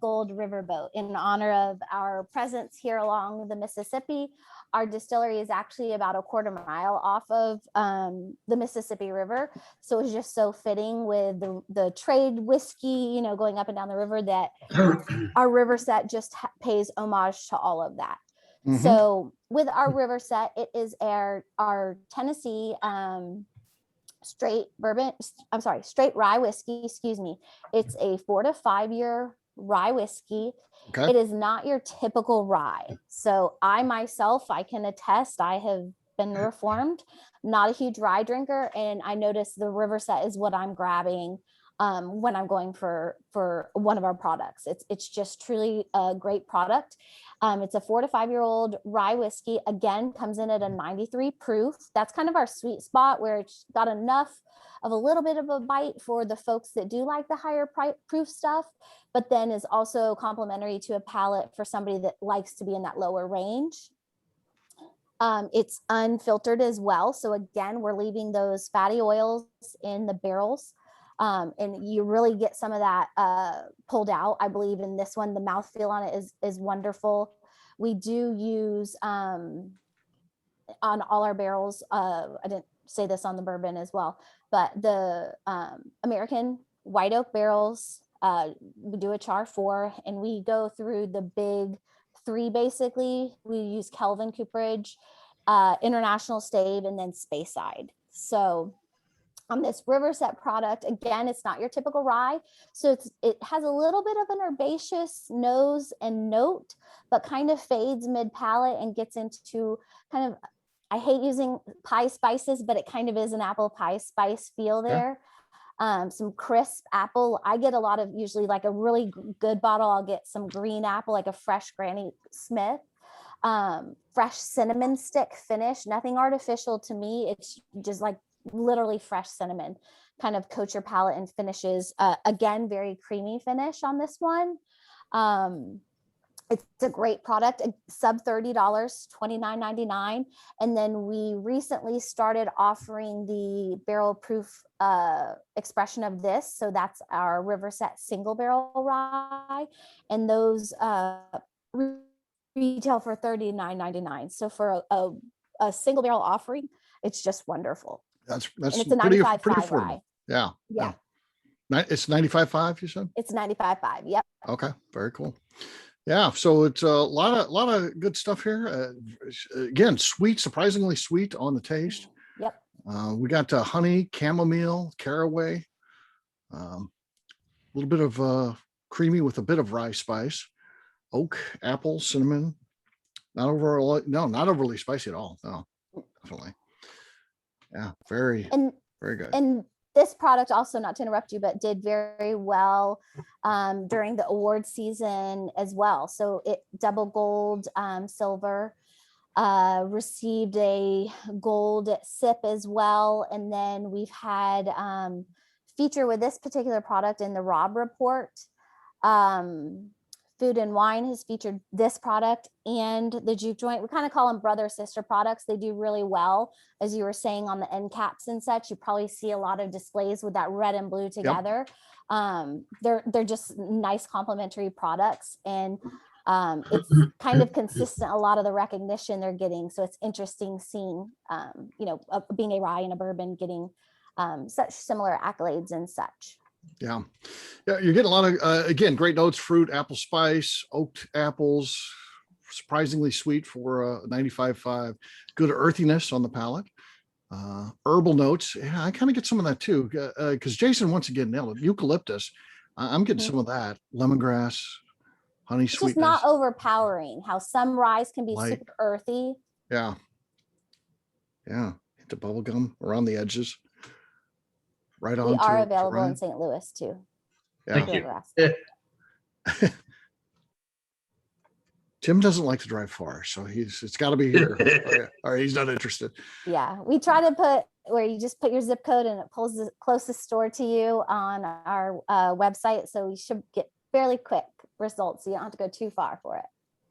Speaker 5: gold riverboat in honor of our presence here along the Mississippi. Our distillery is actually about a quarter mile off of the Mississippi River. So it's just so fitting with the trade whiskey, going up and down the river, that our river set just pays homage to all of that. Mm-hmm. So with our river set, it is our Tennessee straight rye whiskey, excuse me. It's a 4 to 5 year rye whiskey. Okay. It is not your typical rye. So I can attest, I have been reformed, not a huge rye drinker. And I noticed the river set is what I'm grabbing when I'm going for one of our products. It's just truly a great product. It's a 4 to 5 year old rye whiskey. Again, comes in at a 93 proof. That's kind of our sweet spot where it's got enough of a little bit of a bite for the folks that do like the higher proof stuff, but then is also complementary to a palate for somebody that likes to be in that lower range. It's unfiltered as well. So again, we're leaving those fatty oils in the barrels. And you really get some of that pulled out. I believe in this one, the mouthfeel on it is wonderful. We do use on all our barrels, I didn't say this on the bourbon as well, but the American white oak barrels, we do a char 4, and we go through the big 3 basically. We use Kelvin cooperage, international stave, and then Speyside. So on this Riverset product, again, it's not your typical rye. So it has a little bit of an herbaceous nose and note, but kind of fades mid palate and gets into kind of, I hate using pie spices, but it kind of is an apple pie spice feel there. Some crisp apple. I get a lot of, usually like a really good bottle, I'll get some green apple, like a fresh Granny Smith, fresh cinnamon stick finish, nothing artificial to me. It's just like literally fresh cinnamon, kind of coat your palate and finishes. Again, very creamy finish on this one. It's a great product, sub $30, $29.99. And then we recently started offering the barrel proof expression of this. So that's our Riverset single barrel rye. And those retail for $39.99. So for a single barrel offering, it's just wonderful.
Speaker 1: That's
Speaker 5: And it's a
Speaker 1: pretty
Speaker 5: 95.5
Speaker 1: affordable.
Speaker 5: rye.
Speaker 1: Yeah.
Speaker 5: Yeah.
Speaker 1: It's 95.5, you said?
Speaker 5: It's 95.5. Yep.
Speaker 1: Okay, very cool. Yeah, so it's a lot of good stuff here. Again, sweet, surprisingly sweet on the taste.
Speaker 5: Yep.
Speaker 1: We got honey, chamomile, caraway, a little bit of creamy with a bit of rye spice, oak, apple, cinnamon. Not overly spicy at all. No, definitely. Yeah, very good.
Speaker 5: And this product also, not to interrupt you, but did very well during the award season as well. So it double gold, silver, received a gold SIP as well. And then we've had feature with this particular product in the Rob Report. Food and Wine has featured this product and the Juke Joint. We kind of call them brother sister products. They do really well, as you were saying, on the end caps and such. You probably see a lot of displays with that red and blue together. Yep. They're just nice complementary products, and it's kind of consistent, a lot of the recognition they're getting. So it's interesting seeing being a rye and a bourbon getting such similar accolades and such.
Speaker 1: Yeah, you're getting a lot of again, great notes: fruit, apple spice, oaked apples, surprisingly sweet for 95.5. Good earthiness on the palate. Herbal notes. Yeah, I kind of get some of that too, because Jason once again nailed it. Eucalyptus. I'm getting some of that. Lemongrass, honey sweetness.
Speaker 5: Just not overpowering. How some ryes can be
Speaker 1: light,
Speaker 5: super earthy.
Speaker 1: Yeah. Hit the bubble gum around the edges. Right on.
Speaker 5: We are available in St. Louis too.
Speaker 1: Yeah.
Speaker 6: Thank you.
Speaker 1: Tim doesn't like to drive far, so it's got to be here. Or he's not interested.
Speaker 5: Yeah, we try to put where you just put your zip code and it pulls the closest store to you on our website. So we should get fairly quick results. So you don't have to go too far for it.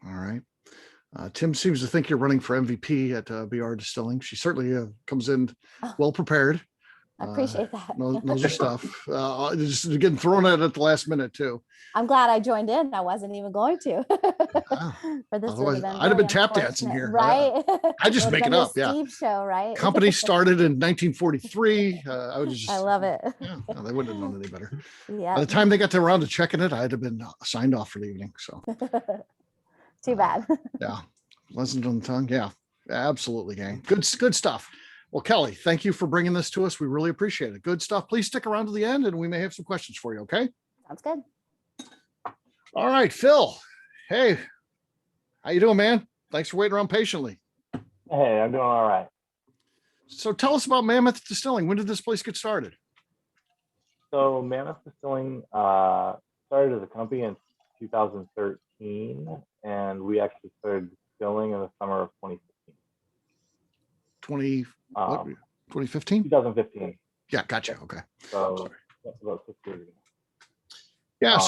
Speaker 1: All right. Tim seems to think you're running for MVP at BR Distilling. She certainly comes in well prepared.
Speaker 5: I appreciate that.
Speaker 1: Knows her stuff. Just getting thrown at it at the last minute too.
Speaker 5: I'm glad I joined in. I wasn't even going to. For this
Speaker 1: Otherwise, I'd have been tap dancing here,
Speaker 5: right?
Speaker 1: I just make it up. Yeah.
Speaker 5: Steve show, right?
Speaker 1: Company started in 1943. I
Speaker 5: love it.
Speaker 1: Yeah, no, they wouldn't have known any better.
Speaker 5: Yeah.
Speaker 1: By the time they got around to checking it, I'd have been signed off for the evening. So
Speaker 5: too bad.
Speaker 1: Yeah, wasn't on the tongue. Yeah, absolutely, gang. Good stuff. Well, Kelly, thank you for bringing this to us. We really appreciate it. Good stuff. Please stick around to the end and we may have some questions for you. Okay.
Speaker 5: Sounds good.
Speaker 1: All right, Phil. Hey, how you doing, man? Thanks for waiting around patiently.
Speaker 4: Hey, I'm doing all right.
Speaker 1: So tell us about Mammoth Distilling. When did this place get started?
Speaker 4: So Mammoth Distilling started as a company in 2013, and we actually started distilling in the summer of 2015.
Speaker 1: 2015?
Speaker 4: 2015.
Speaker 1: Yeah, gotcha. Okay.
Speaker 4: So about 6 years ago.
Speaker 1: Yeah.
Speaker 4: Um,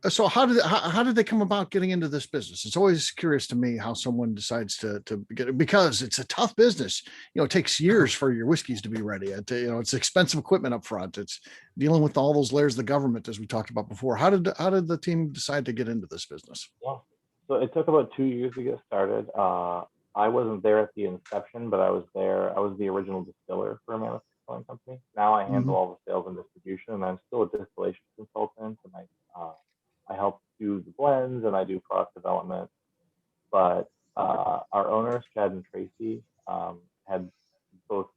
Speaker 1: So how did they come about getting into this business? It's always curious to me how someone decides to get it, because it's a tough business. It takes years for your whiskeys to be ready. It's expensive equipment up front. It's dealing with all those layers of the government, as we talked about before. How did the team decide to get into this business?
Speaker 4: yeah. So it took about 2 years to get started. I wasn't there at the inception, but I was there. I was the original distiller for a Mammoth Distilling Company. Now I handle all the sales and distribution, and I'm still a distillation consultant, and I help do the blends and I do product development. But our owners, Chad and Tracy, had both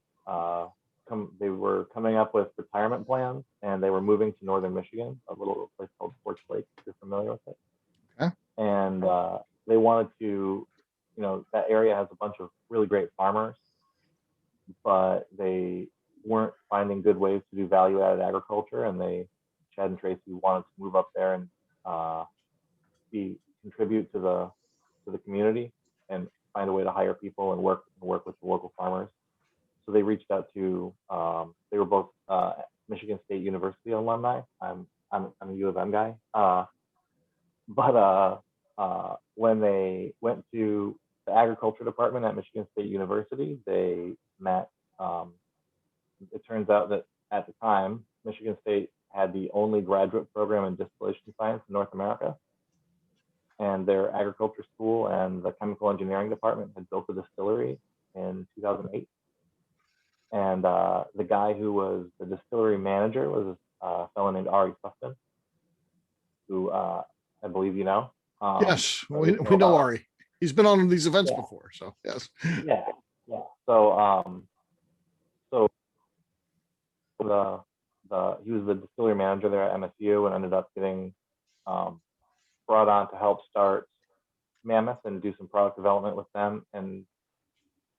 Speaker 4: they were coming up with retirement plans, and they were moving to northern Michigan, a little place called Sports Lake, if you're familiar with it.
Speaker 1: Okay.
Speaker 4: And they wanted to, that area has a bunch of really great farmers, but they weren't finding good ways to do value-added agriculture, and Chad and Tracy wanted to move up there and contribute to the community and find a way to hire people and work with the local farmers. So they reached out to they were both Michigan State University alumni. I'm a U of M guy. But when they went to the agriculture department at Michigan State University, they met. It turns out that at the time, Michigan State had the only graduate program in distillation science in North America. And their agriculture school and the chemical engineering department had built a distillery in 2008. And the guy who was the distillery manager was a fellow named Ari Sussman, who I believe you know.
Speaker 1: Yes, we know Ari. He's been on these events before, so yes.
Speaker 4: Yeah. So he was the distillery manager there at MSU and ended up getting brought on to help start Mammoth and do some product development with them. And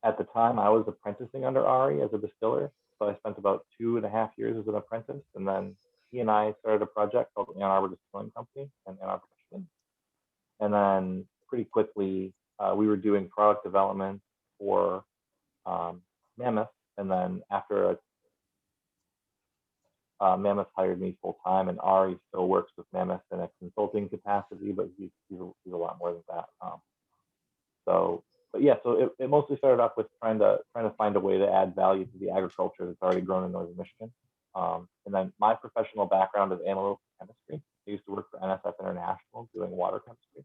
Speaker 4: at the time, I was apprenticing under Ari as a distiller, so I spent about 2.5 years as an apprentice, and then he and I started a project called Ann Arbor Distilling Company in Ann Arbor, Michigan. And then pretty quickly, we were doing product development for Mammoth, and then after Mammoth hired me full time, and Ari still works with Mammoth in a consulting capacity, but he's a lot more than that. So it mostly started off with trying to find a way to add value to the agriculture that's already grown in northern Michigan. And then my professional background is analytical chemistry. I used to work for NSF International doing water chemistry.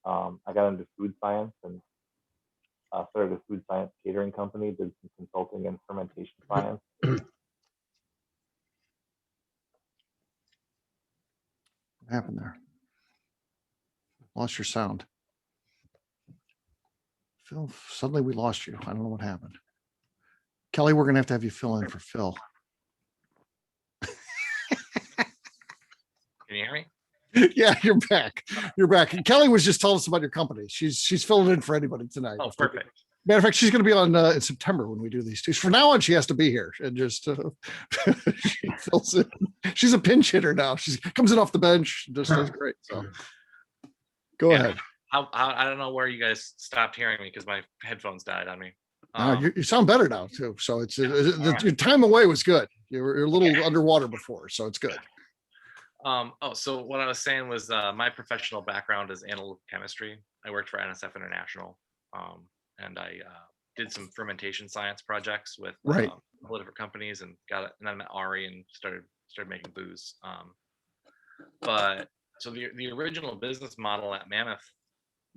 Speaker 4: I got into food science and started a food science catering company, did some consulting in fermentation science.
Speaker 1: What happened there? Lost your sound. Phil, suddenly we lost you. I don't know what happened. Kelly, we're gonna have you fill in for Phil.
Speaker 7: Can you hear me?
Speaker 1: Yeah, you're back. You're back. And Kelly was just telling us about your company. She's filling in for anybody tonight.
Speaker 7: Oh, perfect.
Speaker 1: Matter of fact, she's going to be on in September when we do these two. From now on, she has to be here and just she fills in. She's a pinch hitter now. She comes in off the bench, just does great. So go ahead.
Speaker 7: I don't know where you guys stopped hearing me because my headphones died on me.
Speaker 1: You sound better now too. So it's your time away was good. You're a little underwater before, so it's good.
Speaker 7: So what I was saying was my professional background is analytical chemistry. I worked for NSF International, and I did some fermentation science projects with different companies, and got it. And then I met Ari and started making booze. But so the original business model at Mammoth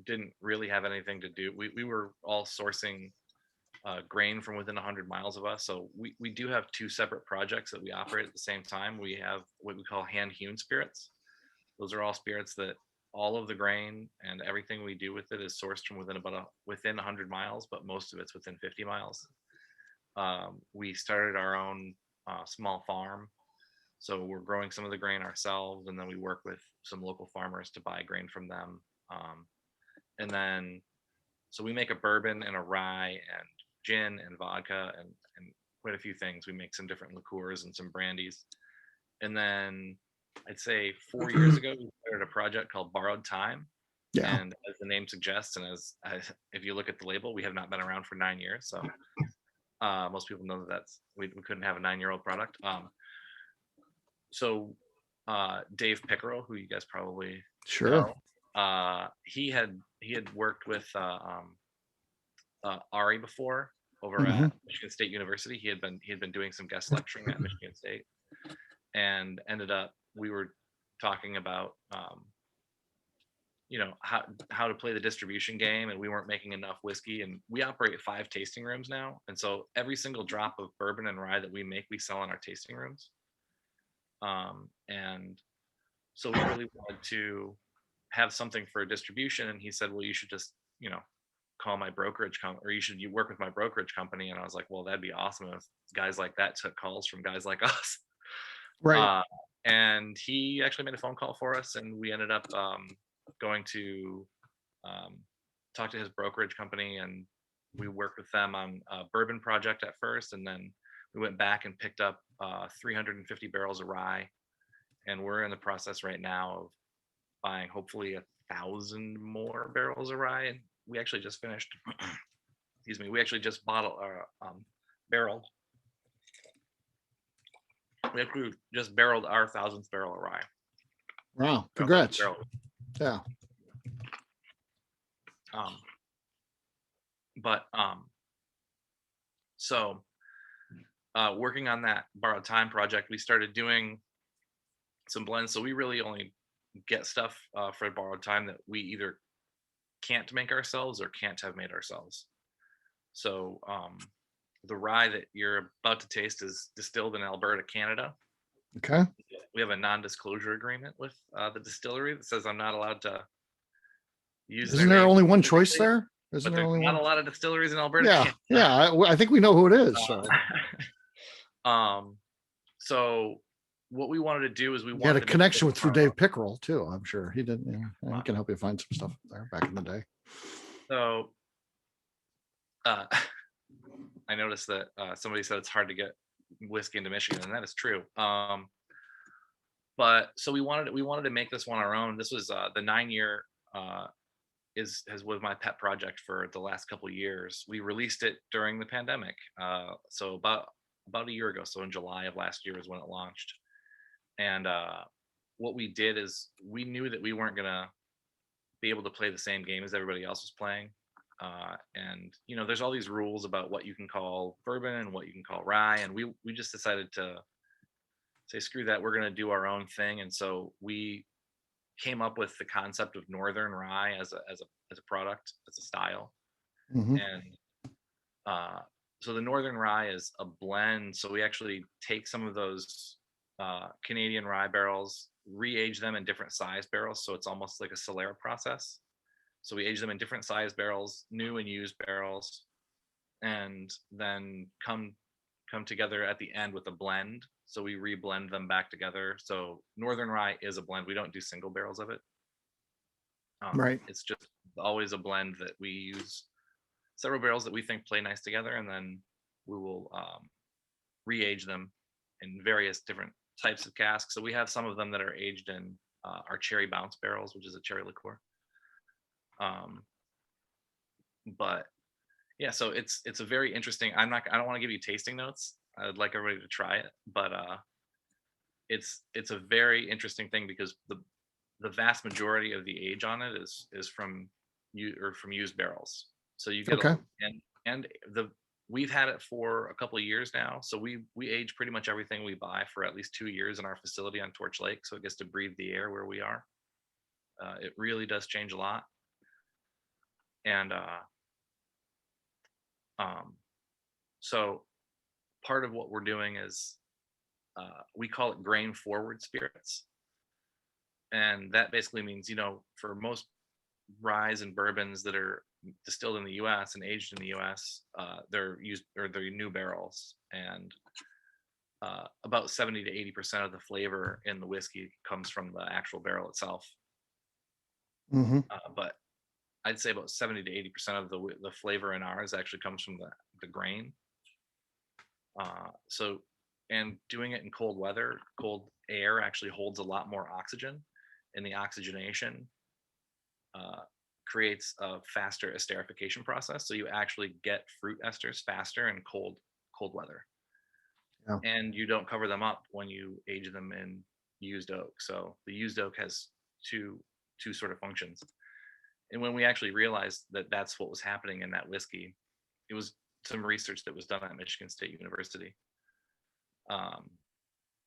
Speaker 7: didn't really have anything to do. We were all sourcing grain from within 100 miles of us. So we do have two separate projects that we operate at the same time. We have what we call hand-hewn spirits. Those are all spirits that all of the grain and everything we do with it is sourced from within 100 miles, but most of it's within 50 miles. We started our own small farm. So we're growing some of the grain ourselves, and then we work with some local farmers to buy grain from them. And then, so we make a bourbon and a rye and gin and vodka and quite a few things. We make some different liqueurs and some brandies. And then I'd say 4 years ago, we started a project called Borrowed Time.
Speaker 1: Yeah.
Speaker 7: And as the name suggests, and if you look at the label, we have not been around for 9 years. So most people know that we couldn't have a 9-year-old product. So Dave Pickerel, who you guys probably
Speaker 1: Sure.
Speaker 7: know, he had worked with Ari before over at Michigan State University. He had been doing some guest lecturing at Michigan State, and ended up we were talking about how to play the distribution game, and we weren't making enough whiskey, and we operate 5 tasting rooms now, and so every single drop of bourbon and rye that we make, we sell in our tasting rooms. And so we really wanted to have something for distribution, and he said, well, you should just call my brokerage company, or you work with my brokerage company. And I was like, well, that'd be awesome if guys like that took calls from guys like us.
Speaker 1: Right.
Speaker 7: And he actually made a phone call for us, and we ended up going to talk to his brokerage company, and we worked with them on a bourbon project at first, and then we went back and picked up 350 barrels of rye, and we're in the process right now of buying hopefully 1,000 more barrels of rye. And we actually just finished excuse me, we actually just barreled we actually just barreled our 1,000th barrel of rye.
Speaker 1: Wow, congrats. Yeah.
Speaker 7: So working on that Borrowed Time project, we started doing some blends. So we really only get stuff for Borrowed Time that we either can't make ourselves or can't have made ourselves. So the rye that you're about to taste is distilled in Alberta, Canada.
Speaker 1: Okay.
Speaker 7: We have a non-disclosure agreement with the distillery that says I'm not allowed to use.
Speaker 1: Isn't there only one choice there? Isn't
Speaker 7: But
Speaker 1: there
Speaker 7: there's
Speaker 1: only
Speaker 7: not
Speaker 1: one?
Speaker 7: a lot of distilleries in Alberta.
Speaker 1: Yeah,
Speaker 7: Canada.
Speaker 1: yeah. I think we know who it is. So.
Speaker 7: So what we wanted to do is we
Speaker 1: You
Speaker 7: wanted
Speaker 1: had a
Speaker 7: to
Speaker 1: connection
Speaker 7: make
Speaker 1: with through Dave Pickerel too. I'm sure he did. Yeah, he can help you find some stuff there back in the day.
Speaker 7: So I noticed that somebody said it's hard to get whiskey into Michigan, and that is true. But so we wanted to make this one our own. This was the 9-year was my pet project for the last couple of years. We released it during the pandemic, so about a year ago. So in July of last year is when it launched. And what we did is we knew that we weren't gonna be able to play the same game as everybody else was playing. And there's all these rules about what you can call bourbon and what you can call rye, and we just decided to say screw that, we're going to do our own thing. And so we came up with the concept of Northern Rye as a product, as a style. And so the Northern Rye is a blend. So we actually take some of those Canadian rye barrels, re-age them in different size barrels, so it's almost like a Solera process. So we age them in different size barrels, new and used barrels, and then come together at the end with a blend. So we reblend them back together. So Northern Rye is a blend. We don't do single barrels of it.
Speaker 1: Right.
Speaker 7: It's just always a blend that we use several barrels that we think play nice together, and then we will re-age them in various different types of casks. So we have some of them that are aged in our cherry bounce barrels, which is a cherry liqueur. But yeah, so it's a very interesting. I don't want to give you tasting notes. I'd like everybody to try it, but it's a very interesting thing because the vast majority of the age on it is from used barrels. So you get we've had it for a couple of years now. So we age pretty much everything we buy for at least 2 years in our facility on Torch Lake, so it gets to breathe the air where we are. It really does change a lot. And so part of what we're doing is we call it grain forward spirits. And that basically means, for most ryes and bourbons that are distilled in the US and aged in the US, they're new barrels. And about 70 to 80% of the flavor in the whiskey comes from the actual barrel itself. But I'd say about 70 to 80% of the flavor in ours actually comes from the grain. and doing it in cold weather, cold air actually holds a lot more oxygen, and the oxygenation creates a faster esterification process. So you actually get fruit esters faster in cold weather.
Speaker 1: Yeah.
Speaker 7: And you don't cover them up when you age them in used oak. So the used oak has two sort of functions. And when we actually realized that that's what was happening in that whiskey, it was some research that was done at Michigan State University.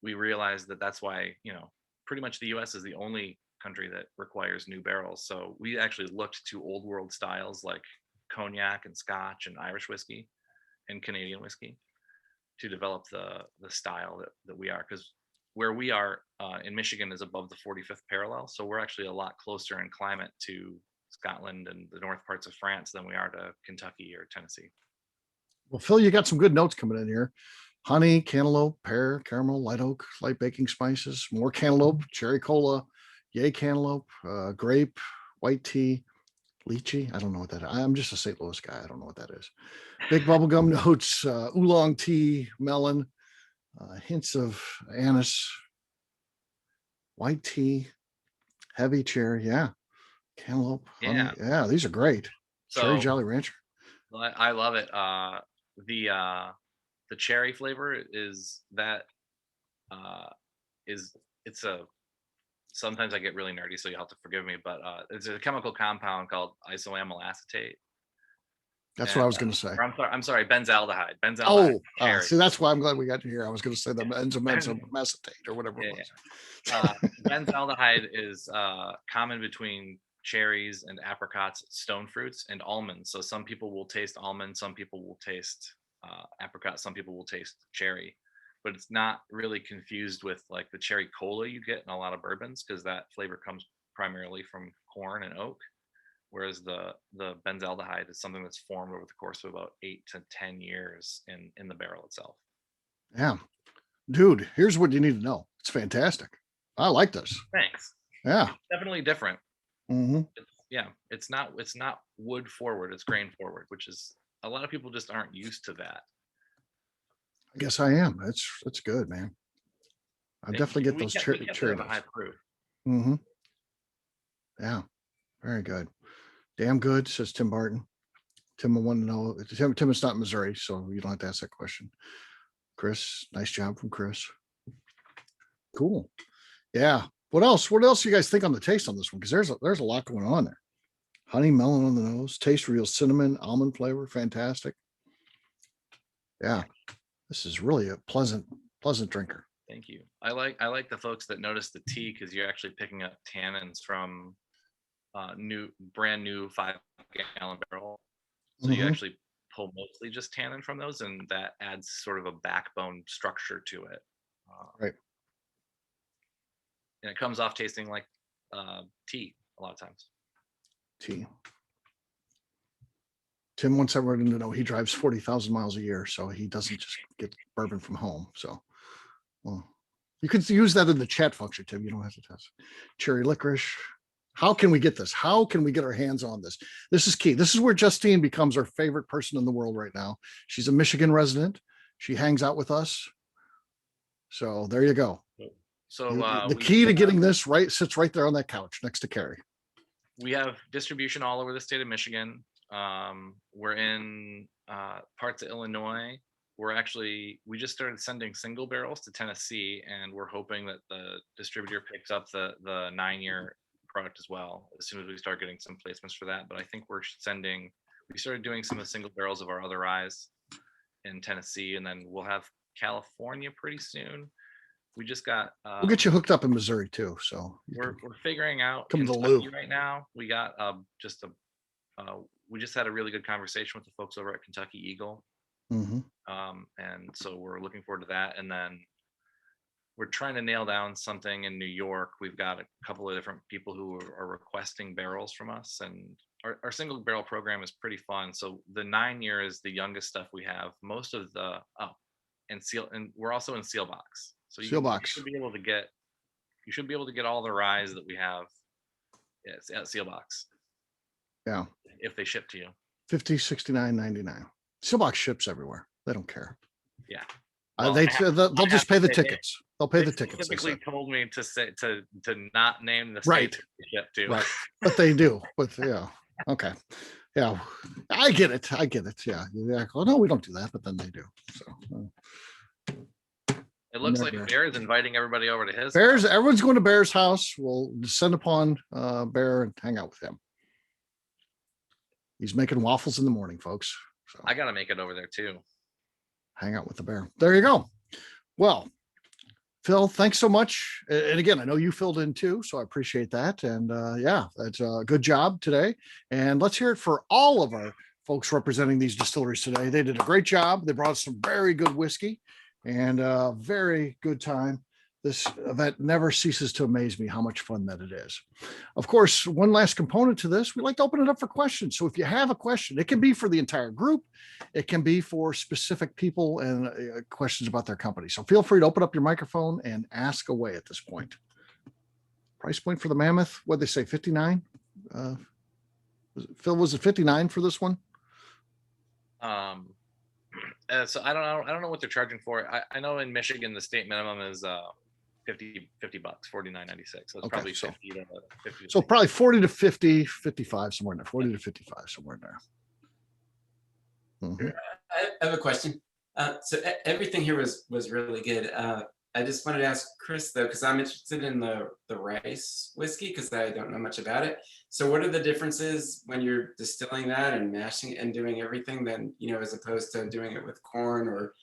Speaker 7: We realized that that's why, pretty much the US is the only country that requires new barrels. So we actually looked to old world styles like cognac and Scotch and Irish whiskey and Canadian whiskey to develop the style that we are. Because where we are in Michigan is above the 45th parallel. So we're actually a lot closer in climate to Scotland and the north parts of France than we are to Kentucky or Tennessee.
Speaker 1: Well, Phil, you got some good notes coming in here. Honey, cantaloupe, pear, caramel, light oak, light baking spices, more cantaloupe, cherry cola, yay cantaloupe, grape, white tea, lychee. I don't know what that is. I'm just a St. Louis guy. I don't know what that is. Big bubblegum notes, oolong tea, melon, hints of anise, white tea, heavy cherry. Yeah. Cantaloupe, honey.
Speaker 7: Yeah.
Speaker 1: Yeah, these are great. Cherry
Speaker 7: So
Speaker 1: Jolly Rancher.
Speaker 7: I love it. The cherry flavor is it's a, sometimes I get really nerdy, so you'll have to forgive me, but it's a chemical compound called isoamyl acetate.
Speaker 1: That's what I was going to say.
Speaker 7: Or I'm sorry, benzaldehyde.
Speaker 1: Oh,
Speaker 7: cherry.
Speaker 1: see, that's why I'm glad we got you here. I was going to say the enzyme acetate or whatever it was.
Speaker 7: Benzaldehyde is common between cherries and apricots, stone fruits, and almonds. So some people will taste almond, some people will taste apricot, some people will taste cherry, but it's not really confused with like the cherry cola you get in a lot of bourbons, because that flavor comes primarily from corn and oak, whereas the benzaldehyde is something that's formed over the course of about 8 to 10 years in the barrel itself.
Speaker 1: Yeah, dude, here's what you need to know. It's fantastic. I like this.
Speaker 7: Thanks.
Speaker 1: Yeah,
Speaker 7: It's definitely different.
Speaker 1: mm-hmm.
Speaker 7: It's not wood forward, it's grain forward, which is, a lot of people just aren't used to that.
Speaker 1: I guess I am. That's good, man. I definitely get those cherry
Speaker 7: notes. High proof.
Speaker 1: Mm-hmm. Yeah, very good. Damn good, says Tim Barton. Tim, I want to know. Tim is not in Missouri, so you don't have to ask that question. Chris, nice job from Chris. Cool. Yeah. What else? What else do you guys think on the taste on this one? Because there's a lot going on there. Honey, melon on the nose, taste real cinnamon, almond flavor, fantastic. Yeah, this is really a pleasant drinker.
Speaker 7: Thank you. I like the folks that notice the tea, because you're actually picking up tannins from brand new 5-gallon barrel. So you actually pull mostly just tannin from those, and that adds sort of a backbone structure to it.
Speaker 1: Right.
Speaker 7: And it comes off tasting like tea a lot of times.
Speaker 1: Tea. Tim wants everyone to know he drives 40,000 miles a year, so he doesn't just get bourbon from home. So, well, you could use that in the chat function, Tim. You don't have to test. Cherry licorice. How can we get this? How can we get our hands on this? This is key. This is where Justine becomes our favorite person in the world right now. She's a Michigan resident. She hangs out with us. So there you go.
Speaker 7: So
Speaker 1: the key to getting this right sits right there on that couch next to Carrie.
Speaker 7: We have distribution all over the state of Michigan. We're in parts of Illinois. We just started sending single barrels to Tennessee, and we're hoping that the distributor picks up the 9-year product as well as soon as we start getting some placements for that. But I think we started doing some of the single barrels of our other ryes in Tennessee, and then we'll have California pretty soon. We just got
Speaker 1: we'll get you hooked up in Missouri too. So
Speaker 7: we're figuring out
Speaker 1: come to
Speaker 7: Kentucky right now. We got we just had a really good conversation with the folks over at Kentucky Eagle.
Speaker 1: Mm-hmm.
Speaker 7: And so we're looking forward to that. And then we're trying to nail down something in New York. We've got a couple of different people who are requesting barrels from us, and our single barrel program is pretty fun. So the 9-year is the youngest stuff we have. Most of the and we're also in seal box. So you should be able to get all the ryes that we have at seal box.
Speaker 1: Yeah.
Speaker 7: If they ship to you.
Speaker 1: $50, $69.99. Sealbox ships everywhere. They don't care.
Speaker 7: Yeah. Well,
Speaker 1: They'll just pay the tickets. They'll pay
Speaker 7: they
Speaker 1: the tickets. They
Speaker 7: specifically
Speaker 1: said.
Speaker 7: told me to say to not name the
Speaker 1: Right.
Speaker 7: state they ship to.
Speaker 1: Right. But they do. But yeah. Okay. Yeah. I get it. Yeah. Well, no, we don't do that, but then they do. So
Speaker 7: It looks
Speaker 1: Never.
Speaker 7: like Bear is inviting everybody over to his
Speaker 1: Bear's,
Speaker 7: house.
Speaker 1: everyone's going to Bear's house. We'll descend upon Bear and hang out with him. He's making waffles in the morning, folks. So
Speaker 7: I gotta make it over there too.
Speaker 1: hang out with the Bear. There you go. Well, Phil, thanks so much. And again, I know you filled in too, so I appreciate that. And yeah, that's a good job today. And let's hear it for all of our folks representing these distilleries today. They did a great job. They brought us some very good whiskey and a very good time. This event never ceases to amaze me how much fun that it is. Of course, one last component to this, we like to open it up for questions. So if you have a question, it can be for the entire group. It can be for specific people and questions about their company. So feel free to open up your microphone and ask away at this point. Price point for the Mammoth, what'd they say, 59? Phil, was it 59 for this one?
Speaker 7: So I don't know what they're charging for it. I know in Michigan the state minimum is $50 $49.96. So it's
Speaker 1: Okay,
Speaker 7: probably
Speaker 1: so-
Speaker 7: 50 to 50 to
Speaker 1: So
Speaker 7: 60.
Speaker 1: probably 40 to 50, 55, somewhere in there, 40 to 55, somewhere in there. Mhm.
Speaker 8: I have a question. So everything here was really good. I just wanted to ask Chris though, because I'm interested in the rice whiskey because I don't know much about it. So what are the differences when you're distilling that and mashing it and doing everything then, as opposed to doing it with corn or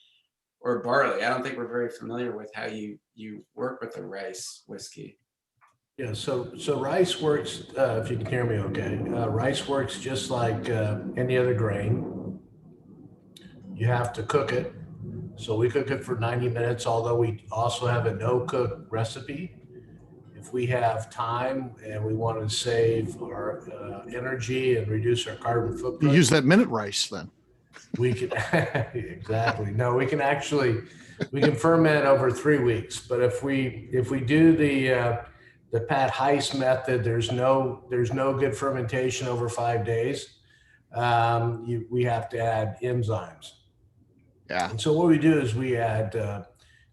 Speaker 8: barley? I don't think we're very familiar with how you work with the rice whiskey.
Speaker 2: Yeah, so rice works, if you can hear me okay, rice works just like any other grain. You have to cook it. So we cook it for 90 minutes, although we also have a no-cook recipe. If we have time and we want to save our energy and reduce our carbon
Speaker 1: You
Speaker 2: footprint,
Speaker 1: use that minute rice then.
Speaker 2: we can exactly. No, we can ferment over 3 weeks. But if we do the Pat Heiss method, there's no good fermentation over 5 days. We have to add enzymes.
Speaker 1: Yeah.
Speaker 2: And so what we do is we add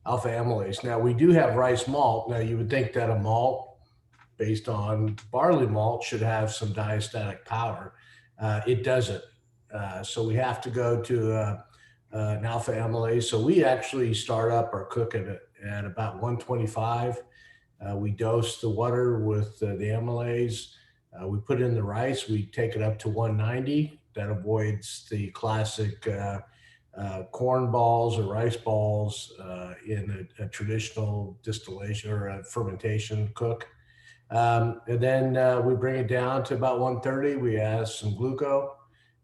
Speaker 2: alpha amylase. Now we do have rice malt. Now you would think that a malt based on barley malt should have some diastatic power. It doesn't. So we have to go to an alpha amylase. So we actually start up or cook it at about 125. We dose the water with the amylase. We put in the rice. We take it up to 190. That avoids the classic corn balls or rice balls in a traditional distillation or a fermentation cook. And then we bring it down to about 130. We add some glucose,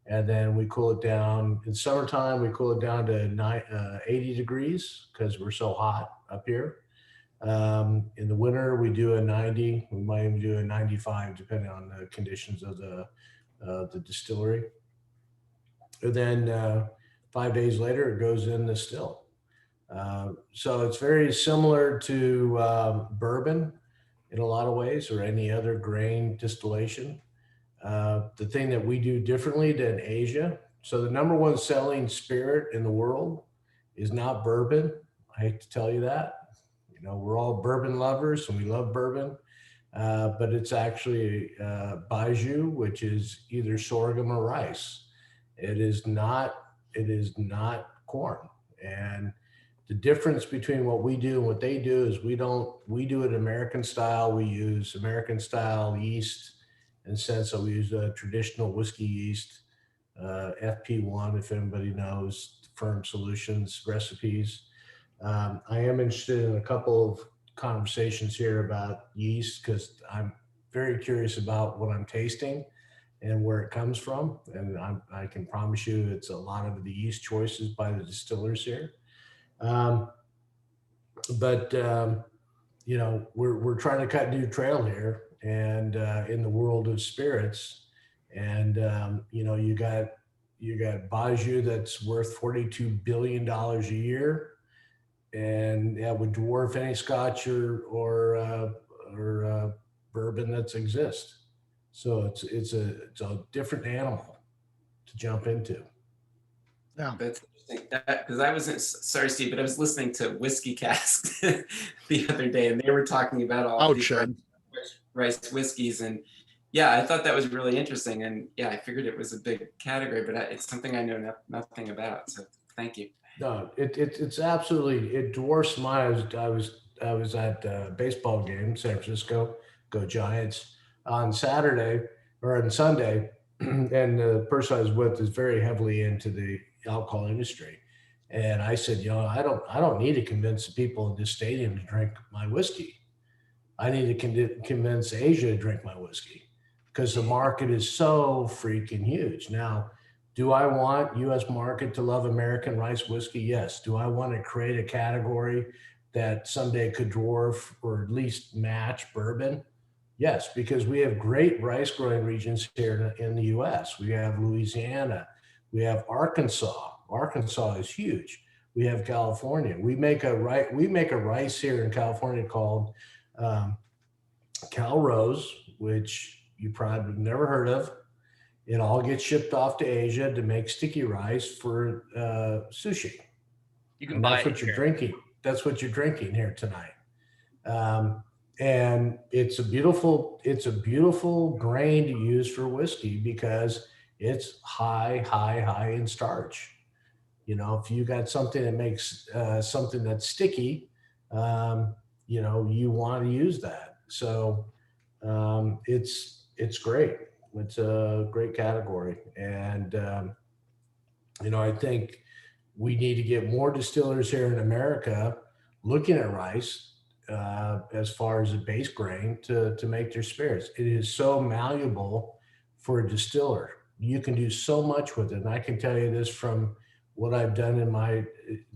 Speaker 2: and then we cool it down. In summertime, we cool it down to 80 degrees because we're so hot up here. In the winter, we do a 90. We might even do a 95, depending on the conditions of the distillery. And then 5 days later, it goes in the still. So it's very similar to bourbon in a lot of ways, or any other grain distillation. The thing that we do differently than Asia. So the number one selling spirit in the world is not bourbon. I hate to tell you that. We're all bourbon lovers and we love bourbon, but it's actually baijiu, which is either sorghum or rice. It is not corn. And the difference between what we do and what they do is we do it American style. We use American style yeast in the sense that we use a traditional whiskey yeast, FP1, if anybody knows, Firm Solutions recipes. I am interested in a couple of conversations here about yeast because I'm very curious about what I'm tasting and where it comes from. And I can promise you it's a lot of the yeast choices by the distillers here. But we're trying to cut new trail here and in the world of spirits. And, you got baijiu that's worth $42 billion a year. And that would dwarf any Scotch or bourbon that's exist. So it's a different animal to jump into.
Speaker 1: Yeah.
Speaker 8: That's interesting. Because I wasn't, sorry, Steve, but I was listening to Whiskey Cast the other day, and they were talking about all these
Speaker 1: Ouch.
Speaker 8: rice whiskeys. And yeah, I thought that was really interesting. And yeah, I figured it was a big category, but it's something I know nothing about. So thank you.
Speaker 2: No, it's absolutely, it dwarfs mine. I was at a baseball game, San Francisco, go Giants, on Saturday or on Sunday. And the person I was with is very heavily into the alcohol industry. And I said, you know, I don't need to convince the people in this stadium to drink my whiskey. I need to convince Asia to drink my whiskey because the market is so freaking huge. Now, do I want US market to love American rice whiskey? Yes. Do I want to create a category that someday could dwarf or at least match bourbon? Yes, because we have great rice growing regions here in the US. We have Louisiana, we have Arkansas. Arkansas is huge. We have California. We make a rice here in California called Cal Rose, which you probably have never heard of. It all gets shipped off to Asia to make sticky rice for sushi.
Speaker 7: You can
Speaker 2: and
Speaker 7: buy
Speaker 2: that's what you're drinking. That's what you're drinking here tonight. And it's a beautiful grain to use for whiskey because it's high in starch. You know, if you got something that makes something that's sticky, you know, you want to use that. So it's great. It's a great category. And, you know, I think we need to get more distillers here in America looking at rice as far as a base grain to make their spirits. It is so malleable for a distiller. You can do so much with it. And I can tell you this from what I've done in my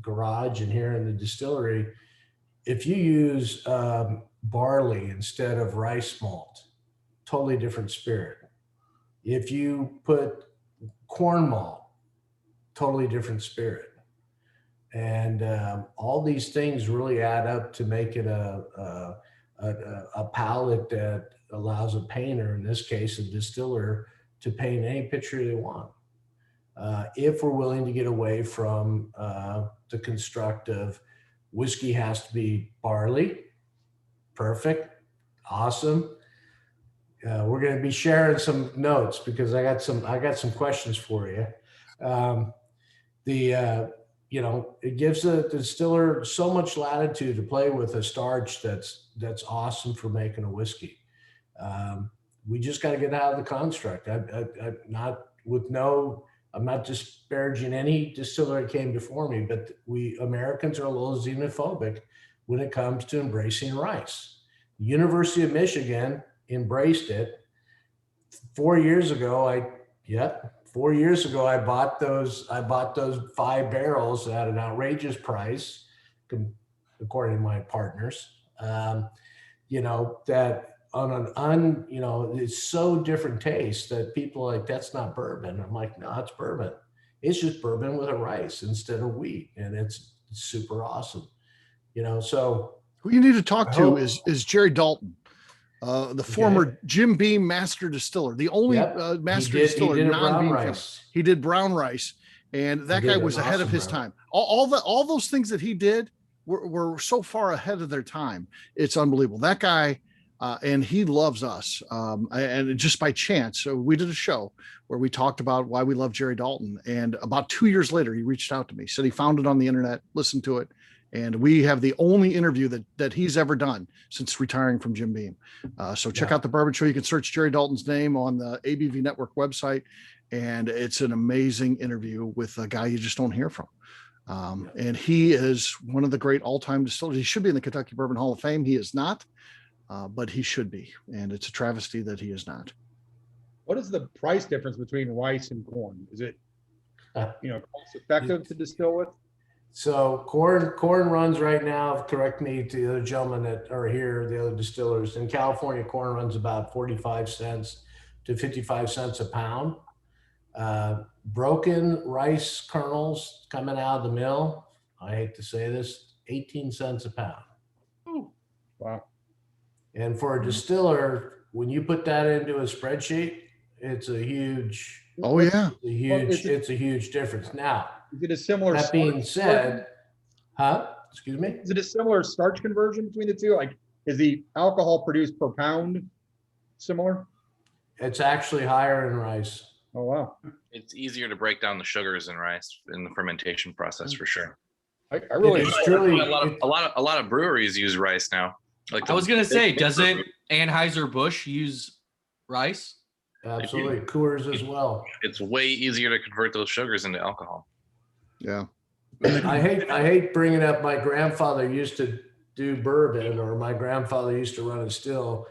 Speaker 2: garage and here in the distillery. If you use barley instead of rice malt, totally different spirit. If you put corn malt, totally different spirit. And all these things really add up to make it a palette that allows a painter, in this case, a distiller, to paint any picture they want. If we're willing to get away from the construct of whiskey has to be barley, perfect, awesome. We're going to be sharing some notes because I got some questions for you. You know, it gives the distiller so much latitude to play with a starch that's awesome for making a whiskey. We just got to get out of the construct. I'm not disparaging any distiller that came before me, but we Americans are a little xenophobic when it comes to embracing rice. The University of Michigan embraced it. 4 years ago, I bought those 5 barrels at an outrageous price, according to my partners. You know, that on it's so different taste that people are like, that's not bourbon. I'm like, no, it's bourbon. It's just bourbon with a rice instead of wheat. And it's super awesome. You know, so
Speaker 1: who you need to talk to is Jerry Dalton. The former Jim Beam master distiller, the only master distiller non-bean rice. He did brown rice, and that guy was ahead of his time. All those things that he did were so far ahead of their time. It's unbelievable. That guy, and he loves us. And just by chance, so we did a show where we talked about why we love Jerry Dalton. And about 2 years later, he reached out to me, said he found it on the internet, listened to it. And we have the only interview that he's ever done since retiring from Jim Beam. So check out the Bourbon Show. You can search Jerry Dalton's name on the ABV Network website. And it's an amazing interview with a guy you just don't hear from. And he is one of the great all-time distillers. He should be in the Kentucky Bourbon Hall of Fame. He is not, but he should be. And it's a travesty that he is not.
Speaker 9: What is the price difference between rice and corn? Is it, cost effective to distill with?
Speaker 2: So corn runs right now, correct me to the other gentlemen that are here, the other distillers. In California, corn runs about 45 cents to 55 cents a pound. Broken rice kernels coming out of the mill, I hate to say this, 18 cents a pound.
Speaker 9: Ooh, wow.
Speaker 2: And for a distiller, when you put that into a spreadsheet, it's a huge, it's a huge difference. Now,
Speaker 9: Is it a similar?
Speaker 2: That being
Speaker 9: starch
Speaker 2: said, excuse me?
Speaker 9: conversion? Is it a similar starch conversion between the two? Like, is the alcohol produced per pound similar?
Speaker 2: It's actually higher in rice.
Speaker 9: Oh, wow.
Speaker 7: It's easier to break down the sugars in rice in the fermentation process for sure.
Speaker 9: I really,
Speaker 2: It's truly,
Speaker 7: A lot of breweries use rice now. Like
Speaker 10: I was gonna say, doesn't
Speaker 7: Beaver.
Speaker 10: Anheuser-Busch use rice?
Speaker 2: absolutely, Coors as well.
Speaker 7: It's way easier to convert those sugars into alcohol.
Speaker 1: Yeah.
Speaker 2: I hate bringing up my grandfather used to do bourbon, or my grandfather used to run a still.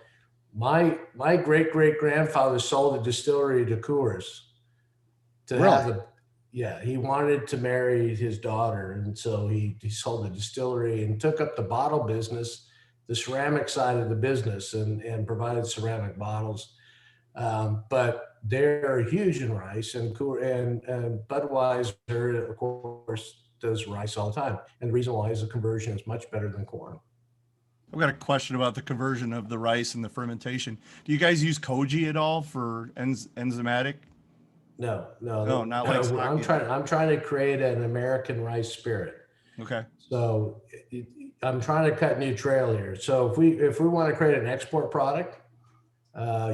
Speaker 2: My great grandfather sold a distillery to Coors to have the, yeah, he wanted to marry his daughter, and so he sold the distillery and took up the bottle business, the ceramic side of the business, and provided ceramic bottles. But they're huge in rice, and Budweiser, of course, does rice all the time. And the reason why is the conversion is much better than corn.
Speaker 11: I've got a question about the conversion of the rice and the fermentation. Do you guys use koji at all for enzymatic?
Speaker 2: No,
Speaker 11: not like
Speaker 2: I'm trying to create an American rice spirit.
Speaker 11: Okay.
Speaker 2: So I'm trying to cut new trail here. So if we want to create an export product,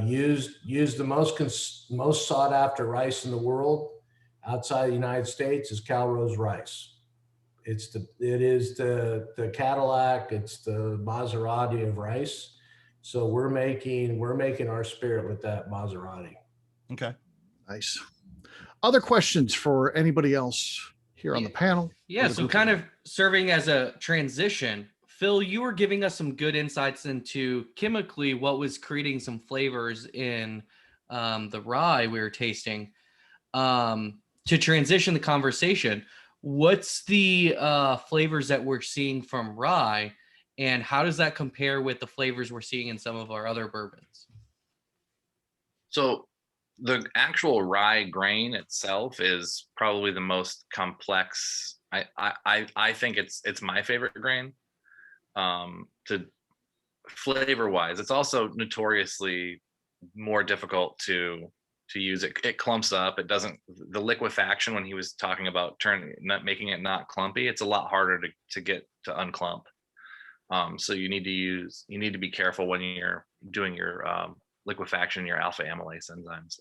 Speaker 2: use the most sought after rice in the world outside the United States is Calrose rice. It is the Cadillac, it's the Maserati of rice. So we're making our spirit with that Maserati.
Speaker 11: Okay.
Speaker 1: Nice. Other questions for anybody else here on the panel?
Speaker 10: Yeah, so kind of serving as a transition, Phil, you were giving us some good insights into chemically what was creating some flavors in the rye we were tasting. To transition the conversation, what's the flavors that we're seeing from rye, and how does that compare with the flavors we're seeing in some of our other bourbons?
Speaker 7: So the actual rye grain itself is probably the most complex. I think it's my favorite grain. To flavor wise, it's also notoriously more difficult to use. It clumps up. It doesn't, the liquefaction, when he was talking about making it not clumpy, it's a lot harder to get to unclump. So you need to be careful when you're doing your liquefaction, your alpha amylase enzymes.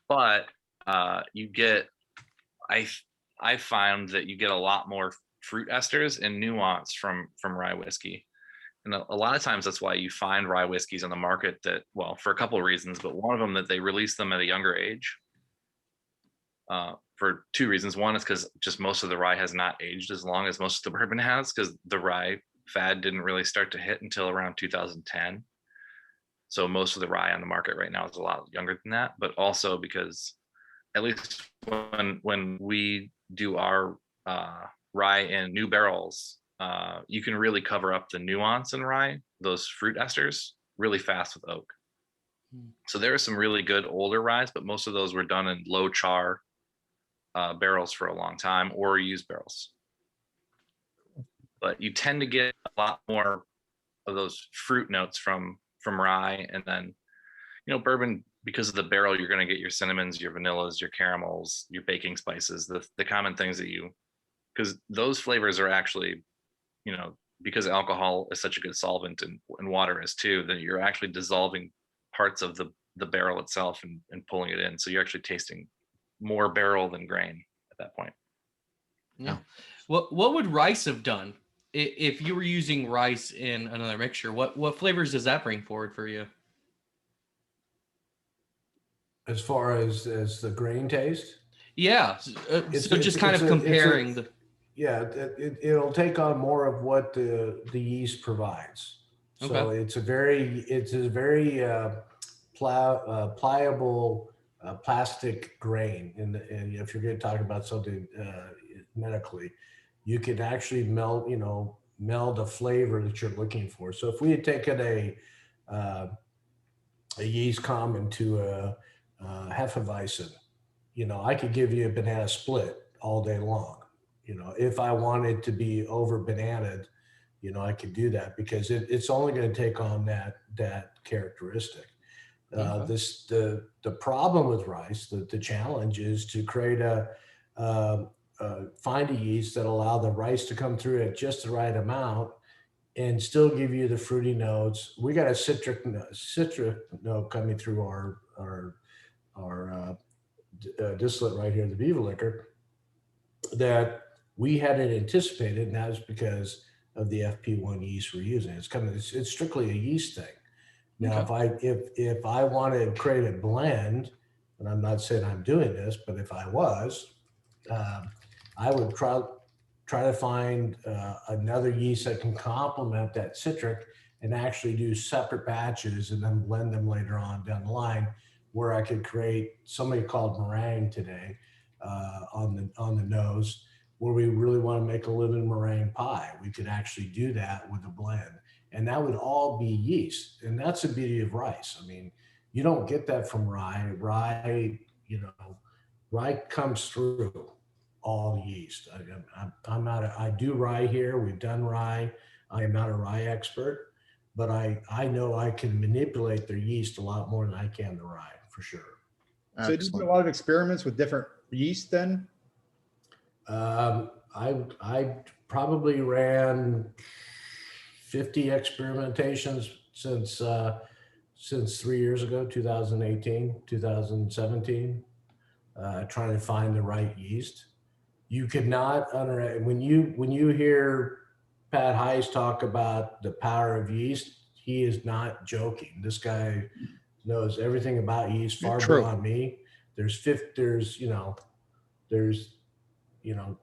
Speaker 7: But you get, I found that you get a lot more fruit esters and nuance from rye whiskey. And a lot of times that's why you find rye whiskeys on the market that, well, for a couple of reasons, but one of them that they release them at a younger age. For two reasons. One is because just most of the rye has not aged as long as most of the bourbon has, because the rye fad didn't really start to hit until around 2010. So most of the rye on the market right now is a lot younger than that, but also because at least when we do our rye in new barrels, you can really cover up the nuance in rye, those fruit esters, really fast with oak. So there are some really good older ryes, but most of those were done in low char barrels for a long time, or used barrels. But you tend to get a lot more of those fruit notes from rye, and then, you know, bourbon, because of the barrel, you're going to get your cinnamons, your vanillas, your caramels, your baking spices, the common things that because those flavors are actually, you know, because alcohol is such a good solvent, and water is too, that you're actually dissolving parts of the barrel itself and pulling it in. So you're actually tasting more barrel than grain at that point.
Speaker 10: Yeah. What would rice have done if you were using rice in another mixture? What flavors does that bring forward for you?
Speaker 2: As far as the grain taste?
Speaker 10: Yeah. So just kind of comparing the.
Speaker 2: Yeah, it'll take on more of what the yeast provides. So
Speaker 10: Okay.
Speaker 2: it's a very pliable plastic grain. And if you're going to talk about something medically, you can actually meld a flavor that you're looking for. So if we had taken a yeast common to a Hefeweizen, I could give you a banana split all day long. If I wanted to be over bananaed, I could do that, because it's only going to take on that characteristic. The problem with rice, the challenge is to create a find a yeast that allow the rice to come through at just the right amount and still give you the fruity notes. We got a citric note coming through our distillate right here, the Beaver liquor, that we hadn't anticipated, and that was because of the FP1 yeast we're using. It's strictly a yeast thing. Now, if I want to create a blend, and I'm not saying I'm doing this, but if I was, I would try to find another yeast that can complement that citric and actually do separate batches and then blend them later on down the line, where I could create something called meringue today on the nose, where we really want to make a lemon meringue pie. We could actually do that with a blend, and that would all be yeast. And that's the beauty of rice. I mean, you don't get that from rye. Rye comes through all yeast. I do rye here. We've done rye. I am not a rye expert, but I know I can manipulate their yeast a lot more than I can the rye, for sure.
Speaker 9: So you did a lot of experiments with different yeast then?
Speaker 2: I probably ran 50 experimentations since 3 years ago, 2018, 2017, trying to find the right yeast. You could not when you hear Pat Heiss talk about the power of yeast, he is not joking. This guy knows everything about yeast far beyond me. There's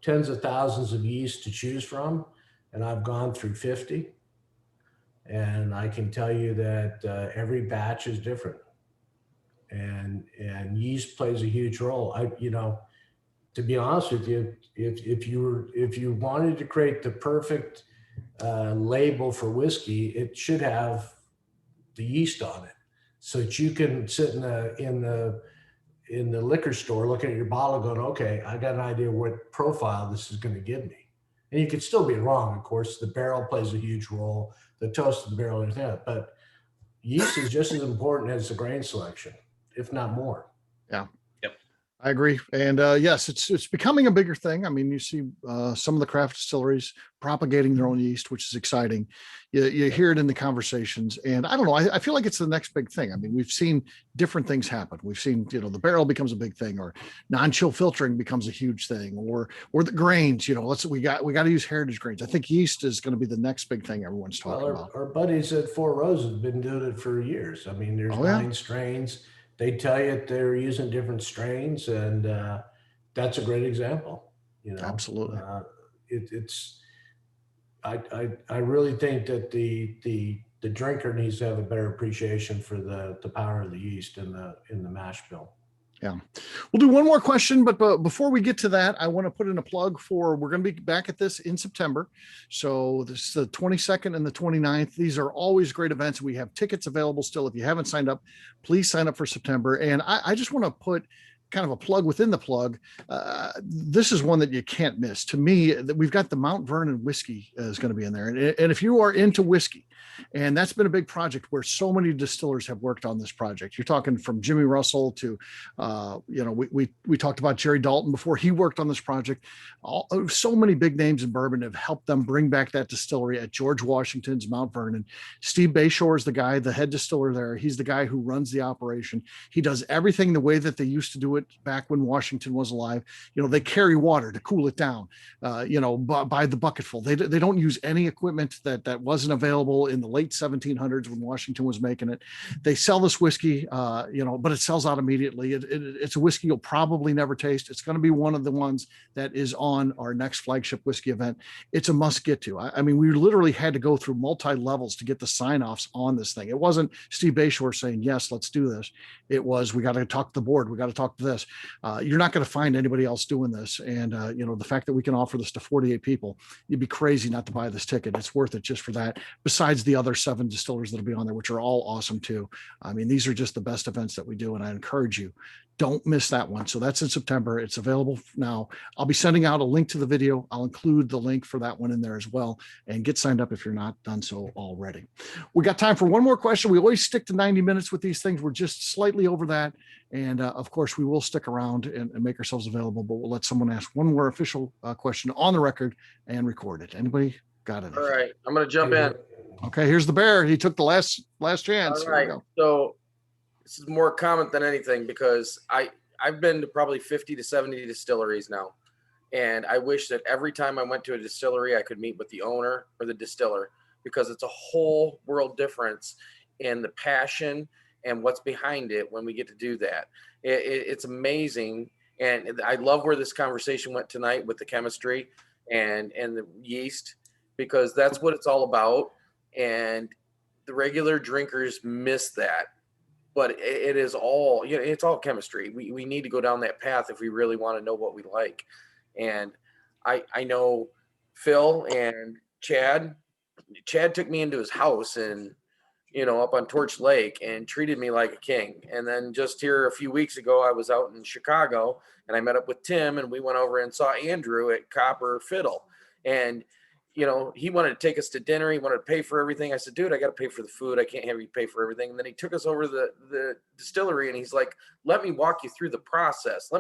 Speaker 2: tens of thousands of yeast to choose from, and I've gone through 50. And I can tell you that every batch is different, and yeast plays a huge role. To be honest with you, if you wanted to create the perfect label for whiskey, it should have the yeast on it, so that you can sit in the liquor store looking at your bottle going, okay, I got an idea what profile this is going to give me. And you could still be wrong, of course. The barrel plays a huge role, the toast of the barrel, and everything, but yeast is just as important as the grain selection, if not more.
Speaker 1: Yeah. I agree. And yes, it's becoming a bigger thing. I mean, you see some of the craft distilleries propagating their own yeast, which is exciting. You hear it in the conversations, and I don't know, I feel like it's the next big thing. I mean, we've seen different things happen. We've seen, the barrel becomes a big thing, or non-chill filtering becomes a huge thing, or the grains, we got to use heritage grains. I think yeast is going to be the next big thing everyone's talking about.
Speaker 2: Our buddies at Four Roses have been doing it for years. I mean, there's 9 strains. They tell you they're using different strains, and that's a great example.
Speaker 1: Absolutely.
Speaker 2: I really think that the drinker needs to have a better appreciation for the power of the yeast in the mash bill.
Speaker 1: Yeah. We'll do one more question, but before we get to that, I want to put in a plug for, we're going to be back at this in September. So this is the 22nd and the 29th. These are always great events. We have tickets available still. If you haven't signed up, please sign up for September. And I just want to put kind of a plug within the plug. This is one that you can't miss. To me, that we've got the Mount Vernon whiskey is going to be in there. And if you are into whiskey, and that's been a big project where so many distillers have worked on this project. You're talking from Jimmy Russell to, we talked about Jerry Dalton before he worked on this project. So many big names in bourbon have helped them bring back that distillery at George Washington's Mount Vernon. Steve Bayshore is the guy, the head distiller there. He's the guy who runs the operation. He does everything the way that they used to do it back when Washington was alive. They carry water to cool it down, by the bucketful. They don't use any equipment that wasn't available in the late 1700s when Washington was making it. They sell this whiskey, but it sells out immediately. It's a whiskey you'll probably never taste. It's going to be one of the ones that is on our next flagship whiskey event. It's a must get to. I mean, we literally had to go through multi-levels to get the sign-offs on this thing. It wasn't Steve Bayshore saying, yes, let's do this. It was, we got to talk to the board. We got to talk to this. You're not going to find anybody else doing this. And, the fact that we can offer this to 48 people, you'd be crazy not to buy this ticket. It's worth it just for that. Besides the other 7 distillers that'll be on there, which are all awesome too. I mean, these are just the best events that we do. And I encourage you Don't miss that one. So that's in September. It's available now. I'll be sending out a link to the video. I'll include the link for that one in there as well. And get signed up if you're not done so already. We got time for one more question. We always stick to 90 minutes with these things. We're just slightly over that. And of course, we will stick around and make ourselves available, but we'll let someone ask one more official question on the record and record it. Anybody got it?
Speaker 6: All right, I'm gonna jump in.
Speaker 1: Okay, here's the bear. He took the last chance.
Speaker 6: All
Speaker 1: Here we
Speaker 6: right,
Speaker 1: go.
Speaker 6: so this is more comment than anything because I've been to probably 50 to 70 distilleries now. And I wish that every time I went to a distillery, I could meet with the owner or the distiller because it's a whole world difference in the passion and what's behind it when we get to do that. It's amazing. And I love where this conversation went tonight with the chemistry and the yeast, because that's what it's all about. And the regular drinkers miss that. But it is all, you know, it's all chemistry. We need to go down that path if we really want to know what we like. And I know Phil and Chad took me into his house and, you know, up on Torch Lake and treated me like a king. And then just here a few weeks ago, I was out in Chicago and I met up with Tim and we went over and saw Andrew at Copper Fiddle. And you know, he wanted to take us to dinner. He wanted to pay for everything. I said, dude, I got to pay for the food. I can't have you pay for everything. And then he took us over to the distillery and he's like, let me walk you through the process.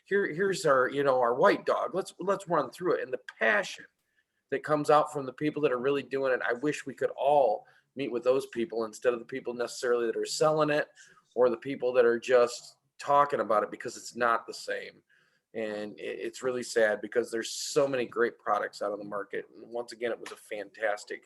Speaker 6: Here's our, you know, our white dog. Let's run through it. And the passion that comes out from the people that are really doing it. I wish we could all meet with those people instead of the people necessarily that are selling it or the people that are just talking about it, because it's not the same. And it's really sad because there's so many great products out on the market. And once again, it was a fantastic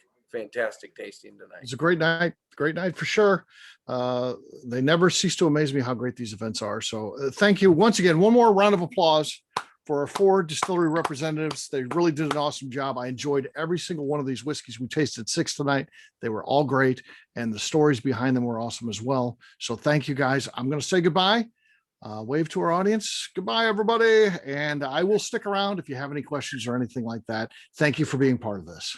Speaker 6: tasting tonight.
Speaker 1: It's a great night for sure. They never cease to amaze me how great these events are. So thank you once again. One more round of applause for our 4 distillery representatives. They really did an awesome job. I enjoyed every single one of these whiskeys. We tasted 6 tonight. They were all great. And the stories behind them were awesome as well. So thank you guys. I'm going to say goodbye. Wave to our audience. Goodbye, everybody. And I will stick around if you have any questions or anything like that. Thank you for being part of this.